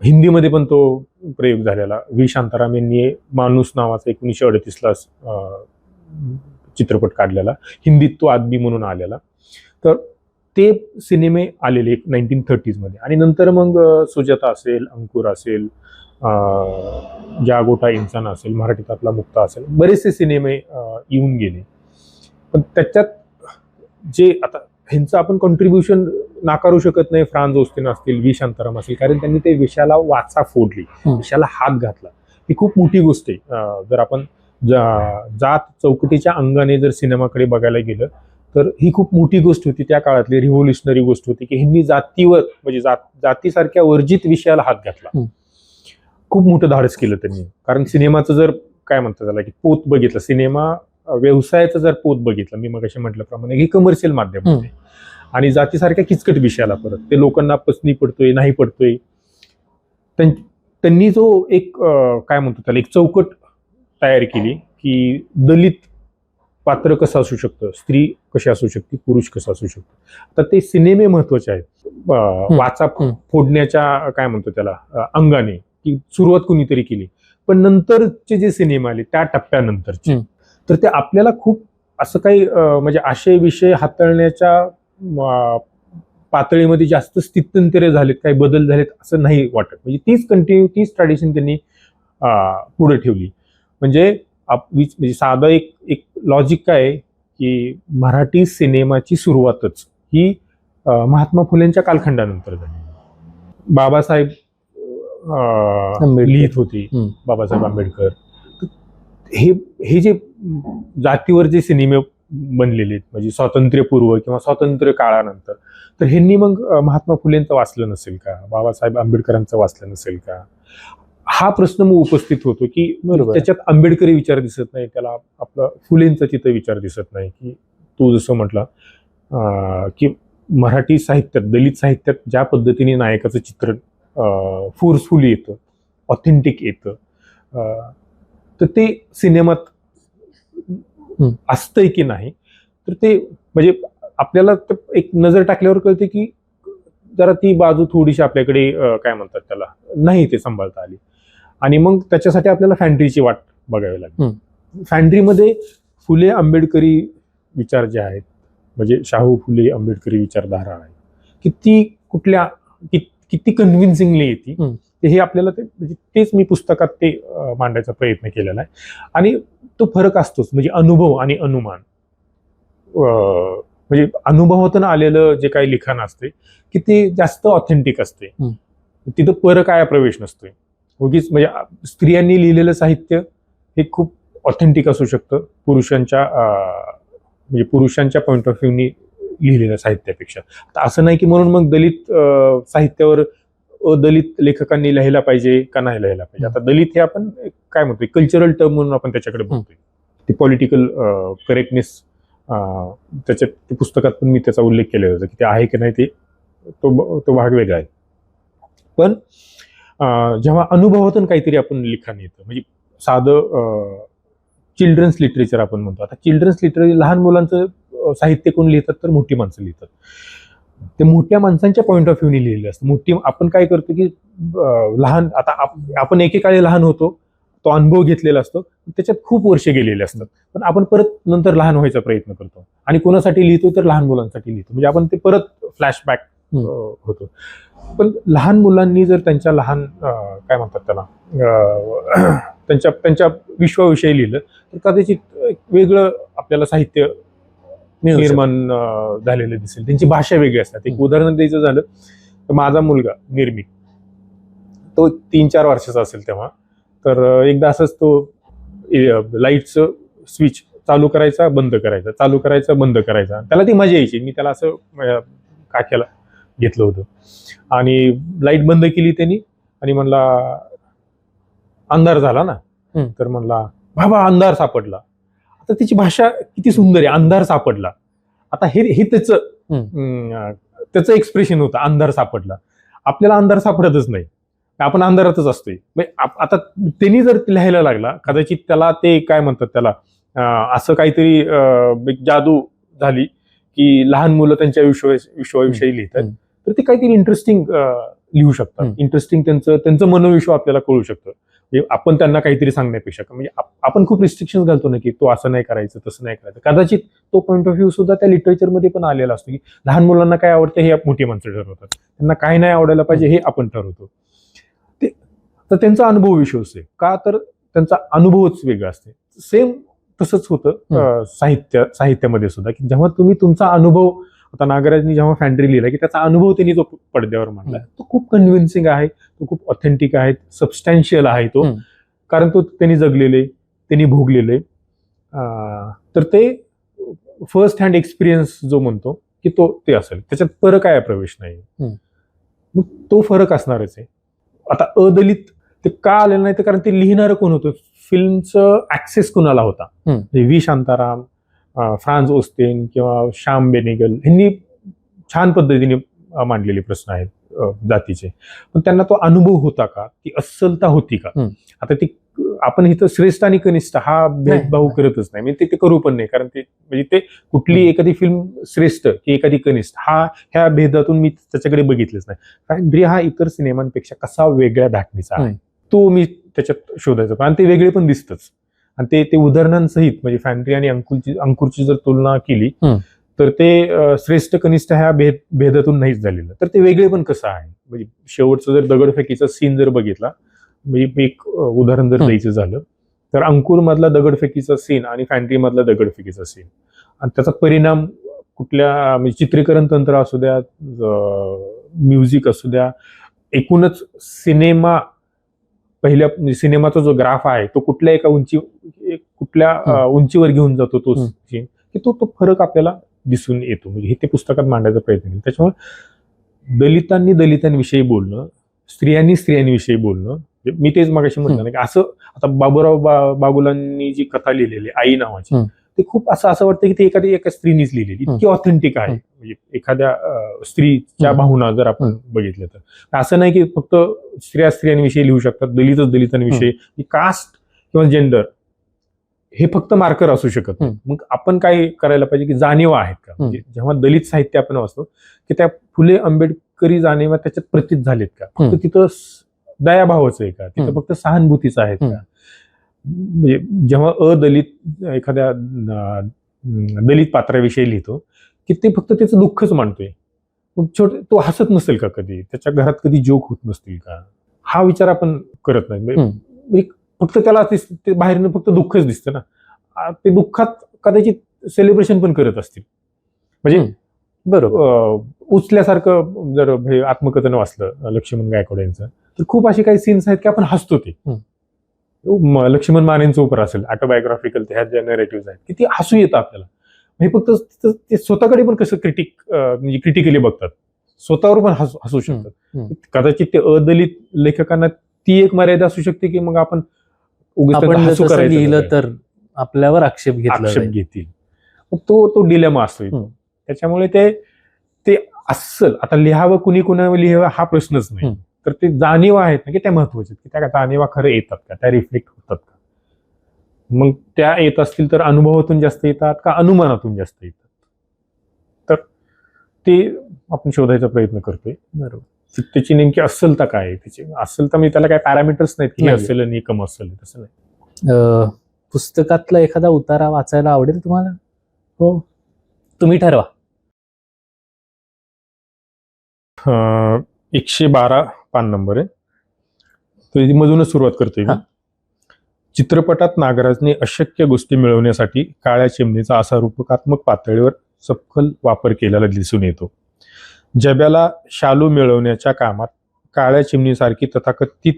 हिंदीमध्ये पण तो प्रयोग झालेला. व्ही शांताराम यांनी माणूस नावाचा 1938 ला चित्रपट काढलेला, हिंदीत तो आदमी म्हणून आलेला. तर ते सिनेमे आलेले 1930s मध्ये. आणि नंतर मग सुजाता असेल, अंकुर असेल, जागोटा इंसान असेल, मराठीतातला मुक्ता असेल, बरेचसे सिनेमे येऊन गेले. पण त्याच्यात जे आता ह्यांचं आपण कॉन्ट्रीब्युशन नाकारू शकत नाही. फ्रान्स ओस्टेन असतील, व्ही शांताराम असेल, कारण त्यांनी ते विषयाला वाचा फोडली, विषयाला हात घातला. ही खूप मोठी गोष्ट आहे. जर आपण जात चौकटीच्या अंगाने जर सिनेमाकडे बघायला गेलं तर ही खूप मोठी गोष्ट होती. त्या काळातली रिव्होल्युशनरी गोष्ट होती की ह्यांनी जातीवर, म्हणजे जातीसारख्या वर्जित विषयाला हात घातला. खूप मोठं धाडस केलं त्यांनी. कारण सिनेमाचं जर काय म्हणतात त्याला की पोत बघितलं, सिनेमा व्यवसायाचं जर पोत बघितलं, मी मगाशी म्हटल्याप्रमाणे हे कमर्शियल माध्यम होते आणि जातीसारख्या किचकट विषयाला परत ते लोकांना पसनी पडतोय नाही पडतोय, त्यांनी जो एक काय म्हणतो त्याला एक चौकट तयार केली की दलित पात्र कसं असू शकतं, स्त्री कशी असू शकते, पुरुष कसं असू शकतो. तर ते सिनेमे महत्वाचे आहेत. वाचा फोडण्याच्या काय म्हणतो त्याला अंगाने की सुरुवात कुणीतरी केली. पण नंतरचे जे सिनेमे आले त्या टप्प्यानंतरचे, तर ते आपल्याला खूप असं काही म्हणजे आशय विषय हाताळण्याच्या पातळीमध्ये जास्त स्थित्यंतरे झालेत, काही बदल झालेत असं नाही वाटत. म्हणजे तीच ट्रॅडिशन त्यांनी पुढे ठेवली. म्हणजे साधं एक लॉजिक काय आहे की मराठी सिनेमाची सुरुवातच ही महात्मा फुलेंच्या कालखंडानंतर झाली. बाबासाहेब लिहित होते, बाबासाहेब आंबेडकर. हे जे जातीवर जे सिनेमे बनलेले आहेत, म्हणजे स्वातंत्र्यपूर्व किंवा स्वातंत्र्य काळानंतर, तर ह्यांनी मग महात्मा फुलेंचं वाचलं नसेल का, बाबासाहेब आंबेडकरांचं वाचलं नसेल का, हा प्रश्न मग उपस्थित होतो की त्याच्यात आंबेडकरी विचार दिसत नाही, त्याला आपला फुलेंचा तिथं विचार दिसत नाही. की तू जसं म्हटलं की मराठी साहित्यात, दलित साहित्यात ज्या पद्धतीने नायकाचं चित्र फोर्सफुली येतं, ऑथेंटिक येतं, तर ते सिनेमात असतंय की नाही, तर ते म्हणजे आपल्याला एक नजर टाकल्यावर कळते की जरा ती बाजू थोडीशी आपल्याकडे काय म्हणतात त्याला नाही ते सांभाळता आली. आणि मग त्याच्यासाठी आपल्याला फॅन्ड्रीची वाट बघावी लागली. फॅन्ड्रीमध्ये फुले आंबेडकरी विचार जे आहेत, म्हणजे शाहू फुले आंबेडकरी विचारधारा आहे, किती कन्व्हिन्सिंगली येते हे आपल्याला म्हणजे तेच मी पुस्तकात ते मांडायचा प्रयत्न केलेला आहे. आणि तो फरक असतोच, म्हणजे अनुभव आणि अनुमान. म्हणजे अनुभवातून आलेलं जे काही लिखाण असते की ते जास्त ऑथेंटिक असते. तिथं परकाया प्रवेश नसतोय. उगीच म्हणजे स्त्रियांनी लिहिलेलं साहित्य हे खूप ऑथेंटिक असू शकतं म्हणजे पुरुषांच्या पॉइंट ऑफ व्ह्यूनी लिहिलेल्या साहित्यापेक्षा. आता असं नाही की म्हणून मग दलित साहित्यावर अदलित लेखकांनी लिहायला पाहिजे का नाही लिहायला पाहिजे. आता दलित हे आपण काय म्हणतोय कल्चरल टर्म म्हणून आपण त्याच्याकडे बघतोय. ते पॉलिटिकल करेक्टनेस त्याच्या पुस्तकात पण मी त्याचा उल्लेख केलेला होता की ते आहे की नाही ते तो भाग वेगळा आहे. पण जेव्हा अनुभवातून काहीतरी आपण लिखाण येतं म्हणजे साधं चिल्ड्रन्स लिटरेचर आपण म्हणतो. आता चिल्ड्रन्स लिटरेचर लहान मुलांचं साहित्य कोण लिहितात तर मोठी माणसं लिहितात. ते मोठ्या माणसांच्या पॉईंट ऑफ व्ह्यूने लिहिलेलं असतं. मोठी आपण काय करतो की लहान आता आपण एकेकाळी लहान होतो तो अनुभव घेतलेला असतो त्याच्यात खूप वर्ष गेलेले असतात पण आपण परत नंतर लहान व्हायचा प्रयत्न करतो आणि कोणासाठी लिहितो तर लहान मुलांसाठी लिहितो म्हणजे आपण ते परत फ्लॅशबॅक होतो. पण लहान मुलांनी जर त्यांच्या लहान काय म्हणतात त्याला त्यांच्या विश्वाविषयी लिहिलं तर कदाचित वेगळं आपल्याला साहित्य निर्माण झालेलं दिसेल. त्यांची भाषा वेगळी असतात. एक उदाहरण द्यायचं झालं तर माझा मुलगा निर्मित तो 3-4 वर्षाचा असेल तेव्हा तर एकदा असंच तो लाईटचं स्विच चालू करायचा बंद करायचा चालू करायचा बंद करायचा. त्याला ती मजा यायची. मी त्याला असं काख्याला घेतलं होतं आणि लाईट बंद केली त्यांनी आणि म्हणला अंधार झाला ना तर म्हणला बाबा अंधार सापडला. आता त्याची भाषा किती सुंदर आहे अंधार सापडला. आता हे त्याचं एक्सप्रेशन होतं अंधार सापडला. आपल्याला अंधार सापडतच नाही आपण अंधारातच असतोय. आता त्यांनी जर लिहायला लागला कदाचित त्याला ते काय म्हणतात त्याला असं काहीतरी जादू झाली की लहान मुलं त्यांच्या विश्वाविषयी लिहितात तर ते काहीतरी इंटरेस्टिंग लिहू शकतात. इंटरेस्टिंग त्यांचं मनोविश्व आपल्याला कळू शकतं. म्हणजे आपण त्यांना काहीतरी सांगण्यापेक्षा म्हणजे आपण खूप रिस्ट्रिक्शन घालतो ना की तो असं नाही करायचं तसं नाही करायचं. कदाचित तो पॉईंट ऑफ व्ह्यू सुद्धा त्या लिटरेचरमध्ये पण आलेला असतो की लहान मुलांना काय आवडतं हे मोठी माणसं ठरवतात त्यांना काय नाही आवडायला पाहिजे हे आपण ठरवतो. तर त्यांचा अनुभव विश्वास आहे का तर त्यांचा अनुभवच वेगळा असते. सेम तसंच होतं साहित्यामध्ये सुद्धा की जेव्हा तुम्ही तुमचा अनुभव आता नागराजनी जेव्हा फॅन्ड्री लिहिला की त्याचा अनुभव त्यांनी जो पडद्यावर मांडला तो खूप कन्व्हिन्सिंग आहे तो खूप ऑथेंटिक आहे सबस्टॅन्शियल आहे तो कारण तो त्यांनी जगलेले त्यांनी भोगलेले तर ते फर्स्ट हँड एक्सपिरियन्स जो म्हणतो की ते असेल त्याच्यात फरक आहे प्रवेश नाही मग तो फरक असणारच आहे. आता अदलित ते का आलेलं नाही तर कारण ते लिहिणारं कोण होतं फिल्मचं ऍक्सेस कुणाला होता. व्ही शांताराम फ्रान्झ ओस्टेन किंवा श्याम बेनेगल यांनी छान पद्धतीने मांडलेले प्रश्न आहेत जातीचे पण त्यांना तो अनुभव होता का ती अस्सलता होती का. आता ती आपण इथं श्रेष्ठ आणि कनिष्ठ हा भेदभाव करतच नाही म्हणजे ते करू पण नाही कारण ते म्हणजे ते कुठली एखादी फिल्म श्रेष्ठ की एखादी कनिष्ठ ह्या भेदातून मी त्याच्याकडे बघितलेच नाही. फॅन्ड्री हा इतर सिनेमांपेक्षा कसा वेगळ्या धाटणीचा आहे तो मी त्याच्यात शोधायचा आणि ते वेगळे पण दिसतच आणि ते उदाहरणांसहित म्हणजे फॅन्ड्री आणि अंकुरची जर तुलना केली तर ते श्रेष्ठ कनिष्ठ ह्या भेदातून नाहीच झालेलं तर ते वेगळे पण कसं आहे. म्हणजे शेवटचं जर दगडफेकीचा सीन जर बघितला म्हणजे एक उदाहरण जर द्यायचं झालं तर अंकुर मधला दगडफेकीचा सीन आणि फॅन्ड्री मधला दगडफेकीचा सीन आणि त्याचा परिणाम कुठल्या म्हणजे चित्रीकरण तंत्र असू द्या म्युझिक असू द्या एकूणच सिनेमाचा जो ग्राफ आहे तो कुठल्या एका उंचीवर घेऊन जातो तो सीन की तो फरक आपल्याला दिसून येतो. म्हणजे हे ते पुस्तकात मांडायचा प्रयत्न केला. त्याच्यामुळे दलितांविषयी बोलणं स्त्रियांनी स्त्रियांविषयी बोलणं मी तेच मगाशी म्हटलं ना की असं आता बाबूराव बागुलांनी जी कथा लिहिलेली आई नावाची ते खूप असं वाटतं की ते एका स्त्रीनीच लिहिलेली इतकी ऑथेंटिक आहे. म्हणजे एखाद्या स्त्रीच्या भावना जर आपण बघितल्या तर असं नाही की फक्त स्त्रियांविषयी लिहू शकतात दलितांविषयी कास्ट किंवा जेंडर हे फक्त मार्कर असू शकत नाही. मग आपण काय करायला पाहिजे की जाणीव आहेत का म्हणजे जेव्हा दलित साहित्य आपण वाचतो की त्या फुले आंबेडकरी जाणीवा त्याच्यात प्रतीत झालेत का फक्त तिथं दयाभावाचं आहे का तिथं फक्त सहानुभूतीचं आहे का. म्हणजे जेव्हा अदलित एखाद्या दलित पात्राविषयी लिहितो की ते फक्त त्याचं दुःखच मांडतोय तो हसत नसेल का कधी त्याच्या घरात कधी जोक होत नसतील का हा विचार आपण करत नाही. फक्त त्याला ते बाहेरनं फक्त दुःखच दिसतं ना ते दुःखात कदाचित सेलिब्रेशन पण करत असतील म्हणजे बरोबर. उचल्यासारखं जर हे आत्मकथन वाचलं लक्ष्मण गायकवाड यांचं, तर खूप असे काही सीन्स आहेत की आपण हसतो ते. लक्ष्मण मानेंचं उपर असेल ऑटोबायोग्राफिकल, ह्या ज्या नरेटिव्ह आहेत की ती हसू येतं आपल्याला. हे फक्त ते स्वतःकडे पण कसं म्हणजे क्रिटिकली बघतात, स्वतःवर पण हसू शकतात. कदाचित ते अदलित लेखकांना ती एक मर्यादा असू शकते की मग आपण हसू करायचं लिहिलं तर आपल्यावर आक्षेप घेतील. तो डिलेमा असतो. त्याच्यामुळे ते अस्सल आता लिहावं कुणी कुणावर लिहावं हा प्रश्नच नाही. तर ते जाणीवा आहेत ना की त्या महत्वाच्या, की त्या जाणीवा खरं येतात का, त्या रिफ्लेक्ट होतात का. मग त्या येत असतील तर अनुभवातून जास्त येतात का अनुमानातून जास्त येतात, तर ते आपण शोधायचा प्रयत्न करतोय. बरोबर. त्याची नेमकी अस्सलता काय आहे, त्याची अस्सलता मी त्याला काय पॅरामीटर्स नाहीत की असेल आणि कम असेल, तसं नाही. पुस्तकातला एखादा उतारा वाचायला आवडेल तुम्हाला? हो, तुम्ही ठरवा. 112 पान नंबर आहे, तर मधूनच सुरुवात करतोय मी. चित्रपटात नागराजने अशक्य गोष्टी मिळवण्यासाठी काळ्या चिमणीचा असा रूपकात्मक पातळीवर सपखल वापर केलेला दिसून येतो. जब्याला शालू मिळवण्याच्या कामात काळ्या चिमणीसारखी तथाकथित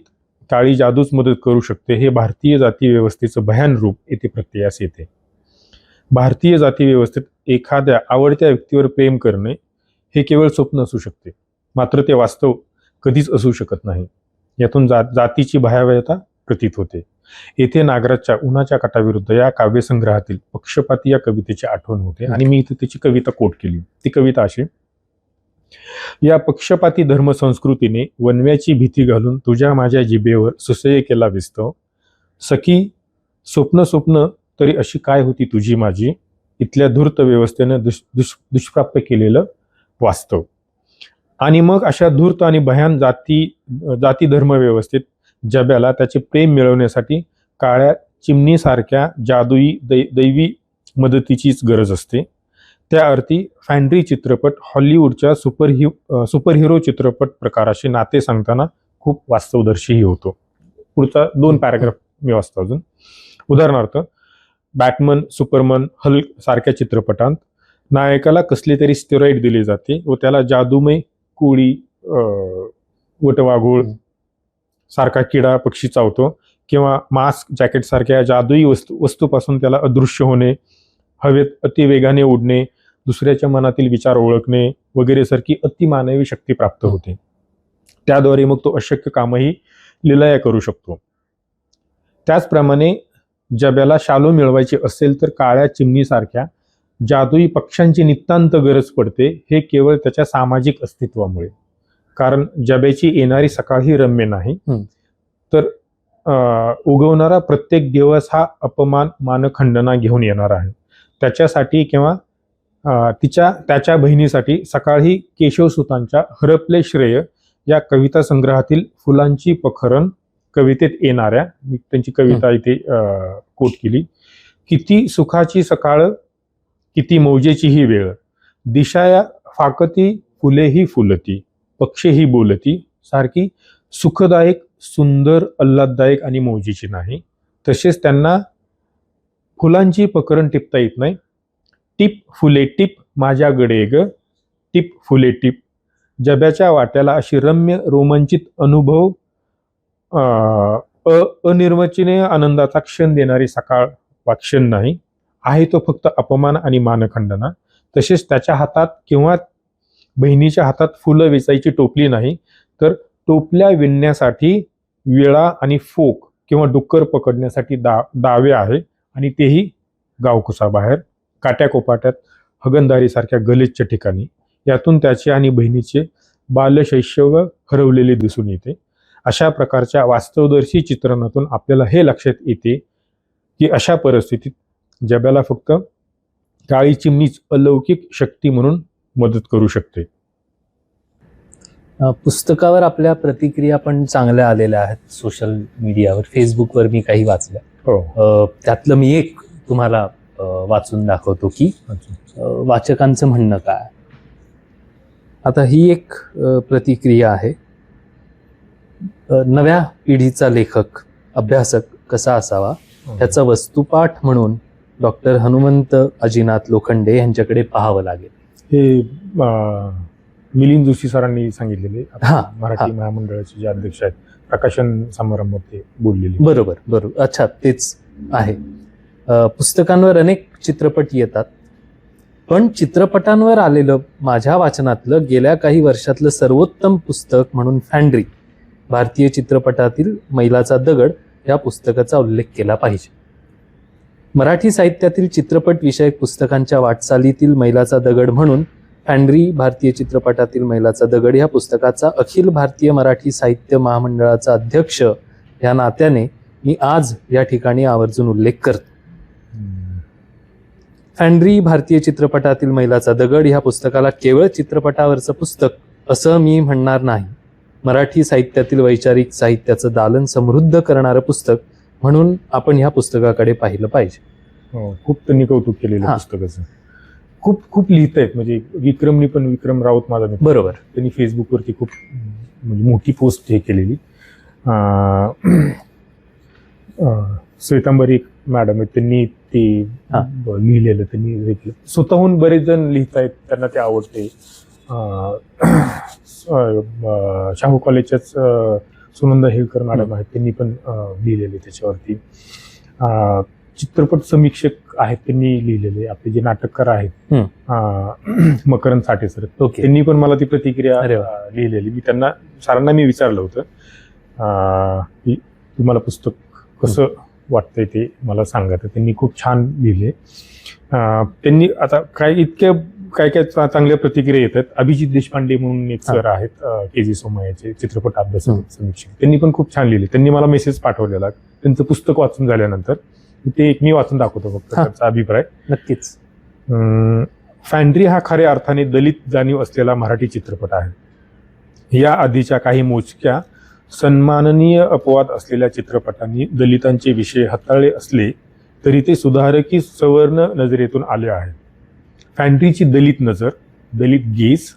काळी जादूच मदत करू शकते, हे भारतीय जाती व्यवस्थेचं भयान रूप येथे प्रत्ययास येते. भारतीय जाती व्यवस्थेत एखाद्या आवडत्या व्यक्तीवर प्रेम करणे हे केवळ स्वप्न असू शकते, मात्र ते वास्तव कधीच असू शकत नाही. यातून जातीची भयावहता प्रतीत होते. येथे नागराजच्या उन्हाच्या काटाविरुद्ध या काव्यसंग्रहातील पक्षपाती या कवितेची आठवण होते आणि मी इथे त्याची कविता कोट केली. ती कविता अशी: या पक्षपाती धर्म संस्कृतीने वनव्याची भीती घालून तुझ्या माझ्या जिभेवर सुसह्य केला विस्तव. सखी स्वप्न स्वप्न तरी अशी काय होती तुझी माझी, इथल्या धूर्त व्यवस्थेनं दुष्प्राप्य केलेलं वास्तव. आणि मग अशा धूर्त आणि भयान जाती धर्म व्यवस्थेत जब्याला त्याचे प्रेम मिळवण्यासाठी काळ्या चिमणीसारख्या जादुई दैवी मदतीचीच गरज असते. त्या अर्थी फॅन्ड्री चित्रपट हॉलिवूडच्या सुपरहिरो चित्रपट प्रकाराशी नाते सांगताना खूप वास्तवदर्शीही होतो. पुढचा 2 पॅराग्राफ मी वाचतो अजून. उदाहरणार्थ, बॅटमन, सुपरमन, हल्क सारख्या चित्रपटांत नायकाला कसले तरी स्टेरॉइड दिले जाते व त्याला जादूमय कोळी वटवाघूळ सारखा किडा पक्षी चावतो, किंवा मास्क जॅकेट सारख्या जादुई वस्तूपासून त्याला अदृश्य होणे, हवेत अतिवेगाने उडणे, दुसऱ्याच्या मनातील विचार ओळखणे वगैरे सारखी अतिमानवी शक्ती प्राप्त होते. त्याद्वारे मग तो अशक्य कामही लीलया करू शकतो. त्याचप्रमाणे जब्याला शालू मिळवायची असेल तर काळ्या चिमणीसारख्या जादुई पक्ष्यांची नितांत गरज पडते, हे केवळ त्याच्या सामाजिक अस्तित्वामुळे. कारण जब्याची येणारी सकाळ ही रम्य नाही, तर उगवणारा प्रत्येक दिवस हा अपमान मानखंडना घेऊन येणार आहे. त्याच्यासाठी किंवा त्याच्या बहिणीसाठी सकाळ ही केशवसुतांच्या हरपले श्रेय या कविता संग्रहातील फुलांची पखरण कवितेत येणाऱ्या, मी त्यांची कविता इथे कोट केली. किती सुखाची सकाळ, किती मौजेची ही वेळ, दिशाया फाकती, फुलेही फुलती, पक्षीही बोलती, सारखी सुखदायक, सुंदर, आल्हाददायक आणि मौजेची नाही. तसेच त्यांना फुलांची पकरण टिपता येत नाही. टिप फुले टिप माझ्या गडे ग, टिप फुले टिप. जब्याच्या वाट्याला अशी रम्य रोमांचित अनुभव अनिर्वचनीय आनंदाचा क्षण देणारी सकाळ वा क्षण नाही, आहे तो फक्त अपमान आणि मानखंडना. तसेच त्याच्या हातात किंवा बहिणीच्या हातात फुलं वेचायची टोपली नाही, तर टोपल्या विणण्यासाठी विळा आणि फोक किंवा डुक्कर पकडण्यासाठी दावे आहे, आणि तेही गावकुसाबाहेर, काट्याकोपाट्यात, हगणदारीसारख्या गलिच्छ ठिकाणी. यातून त्याचे आणि बहिणीचे बालशैशव हरवलेले दिसून येते. अशा प्रकारच्या वास्तवदर्शी चित्रणातून आपल्याला हे लक्षात येते की अशा परिस्थितीत जब्याला फक्त काळी चिमणीच अलौकिक शक्ती म्हणून मदत करू शकते. पुस्तकावर आपल्या प्रतिक्रिया पण चांगल्या आलेल्या आहेत सोशल मीडियावर, फेसबुकवर मी काही वाचल्या. त्यातलं मी एक तुम्हाला वाचून दाखवतो की वाचकांचं म्हणणं काय. आता ही एक प्रतिक्रिया आहे. नव्या पिढीचा लेखक अभ्यासक कसा असावा त्याचा वस्तुपाठ म्हणून डॉक्टर हनुमंत अजिनाथ लोखंडे यांच्याकडे पाहावं लागेल. हे मिलिंद जोशी सरांनी सांगितलेले, हा, मराठी महामंडळाचे जे अध्यक्ष आहेत, प्रकाशन समारंभात ते बोललेले. बरोबर. अच्छा, तेच आहे. पुस्तकांवर अनेक चित्रपट येतात, पण चित्रपटांवर आलेलं माझ्या वाचनातलं गेल्या काही वर्षातलं सर्वोत्तम पुस्तक म्हणून फॅन्ड्री, भारतीय चित्रपटातील मैलाचा दगड या पुस्तकाचा उल्लेख केला पाहिजे. मराठी साहित्यातील चित्रपट विषयक पुस्तकांच्या वाटचालीतील मैलाचा दगड म्हणून फॅन्ड्री, भारतीय चित्रपटातील मैलाचा दगड या पुस्तकाचा अखिल भारतीय मराठी साहित्य महामंडळाचा अध्यक्ष या नात्याने मी आज या ठिकाणी आवर्जून उल्लेख करतो. फॅन्ड्री, भारतीय चित्रपटातील मैलाचा दगड ह्या पुस्तकाला केवळ चित्रपटावरचं पुस्तक असं मी म्हणणार नाही. मराठी साहित्यातील वैचारिक साहित्याचं दालन समृद्ध करणारं पुस्तक म्हणून आपण ह्या पुस्तकाकडे पाहिलं पाहिजे. खूप त्यांनी कौतुक केलेलं पुस्तकाचं. खूप लिहित आहेत. म्हणजे विक्रम राऊत माझा मित्र, बरोबर, त्यांनी फेसबुकवरती खूप म्हणजे मोठी पोस्ट हे केलेली. श्वेतांबरी मॅडम आहेत, त्यांनी ते लिहिलेलं, त्यांनी स्वतःहून बरेच जण लिहित आहेत, त्यांना ते आवडते. शाहू कॉलेजच्याच सुनंदा हेळकर मॅडम आहेत, त्यांनी पण लिहिलेले त्याच्यावरती. चित्रपट समीक्षक आहेत, त्यांनी लिहिलेले. आपले जे नाटककार आहेत मकरंद साठे सर, त्यांनी पण मला ती प्रतिक्रिया लिहिलेली. मी त्यांना सरांना मी विचारलं होतं की तुम्हाला पुस्तक कसं वाटतंय ते मला सांगा. तर त्यांनी खूप छान लिहिले. त्यांनी आता काय चांगल्या प्रतिक्रिया येतात. अभिजित देशपांडे म्हणून एक सर आहेत, KG सोमय्याचे चित्रपट अभ्यास समीक्षक, त्यांनी पण खूप छान लिहिले. त्यांनी मला मेसेज पाठवलेला त्यांचं पुस्तक वाचून झाल्यानंतर. ते एक मी वाचून दाखवतो फक्त त्यांचा अभिप्राय. नक्कीच. फॅन्ड्री हा खऱ्या अर्थाने दलित जाणीव असलेला मराठी चित्रपट आहे. या आधीच्या काही मोजक्या सन्माननीय अपवाद असलेल्या चित्रपटांनी दलितांचे विषय हाताळले असले तरी ते सुधारकी सवर्ण नजरेतून आले आहे. फॅन्ड्रीची दलित नजर, दलित गेज,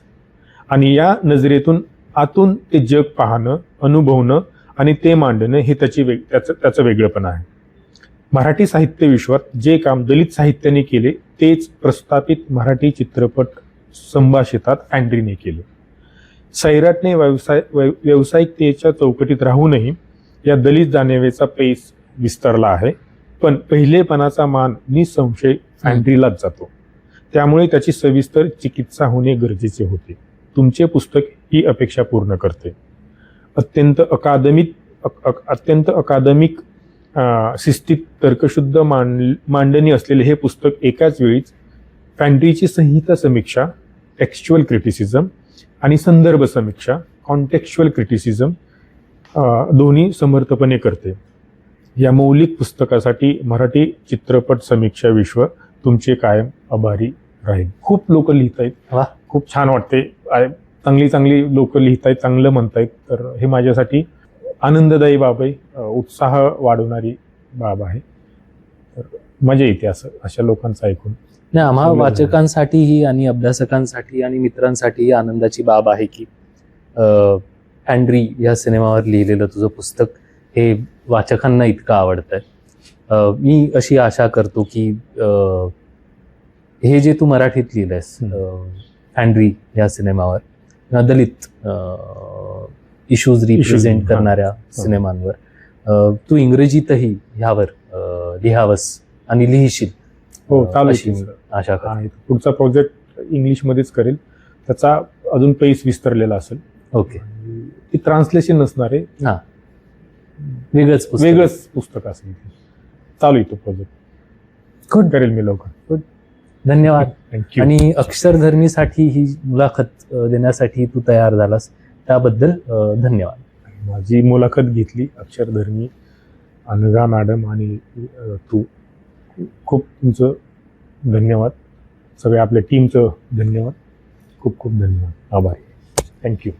आणि या नजरेतून आतून ते जग पाहणं, अनुभवणं आणि ते मांडणं हे त्याचं वेगळेपण आहे. मराठी साहित्य विश्वात जे काम दलित साहित्याने केले तेच प्रस्थापित मराठी चित्रपट संभाषितात फॅन्ड्रीने केले. सैराटने व्यावसायिकतेच्या चौकटीत राहूनही या दलित जाणिवेचा पैस विस्तारला आहे. पण पहिलेपणाचा मान निसंशय फॅन्ड्रीलाच जातो. त्यामुळे त्याची सविस्तर चिकित्सा होणे गरजेचे होते. तुमचे पुस्तक ही अपेक्षा पूर्ण करते. अत्यंत अकादमिक शिस्तीत तर्कशुद्ध मांडणी असलेले हे पुस्तक एकाच वेळीच फॅन्ड्रीची संहिता समीक्षा, टेक्स्च्युअल क्रिटिसिझम, आणि संदर्भ समीक्षा, कॉन्टेक्स्च्युअल क्रिटिसिझम दोन्ही समर्थपणे करते. या मौलिक पुस्तकासाठी मराठी चित्रपट समीक्षा विश्व तुमचे कायम आभारी राहील. खूप लोक लिहित आहेत, खूप छान वाटते. चांगली लोक लिहित आहेत, चांगलं म्हणतायत. तर हे माझ्यासाठी आनंददायी बाब आहे, उत्साह वाढवणारी बाब आहे. तर मजा येते अशा लोकांचं ऐकून. नाही, आम्हा वाचकांसाठीही आणि अभ्यासकांसाठी आणि मित्रांसाठी आनंदाची बाब आहे की फॅन्ड्री या सिनेमावर लिहिलेलं तुझं पुस्तक हे वाचकांना इतकं आवडतंय. मी अशी आशा करतो की हे जे तू मराठीत लिहिलंयस फॅन्ड्री या सिनेमावर, दलित इश्यूज रिप्रेझेंट करणाऱ्या सिनेमांवर, तू इंग्रजीतही ह्यावर लिहावंस आणि लिहिशील. हो, अशी आशा करतो. पुढचा प्रोजेक्ट इंग्लिशमध्येच करेल. त्याचा अजून पैस विस्तारलेला असेल. ओके. ती ट्रान्सलेशन नसणार आहे, वेगळंच पुस्तक असेल. चालू आहे तो प्रोजेक्ट, करेल मी लवकर. धन्यवाद. थँक्यू. आणि अक्षरधर्मीसाठी ही मुलाखत देण्यासाठी तू तयार झालास त्याबद्दल धन्यवाद. माझी मुलाखत घेतली अक्षरधर्मी, अनघा मॅडम आणि तू, खूप तुमचं धन्यवाद. सगळ्या आपल्या टीमचं धन्यवाद. खूप खूप धन्यवाद. आभार. थँक्यू.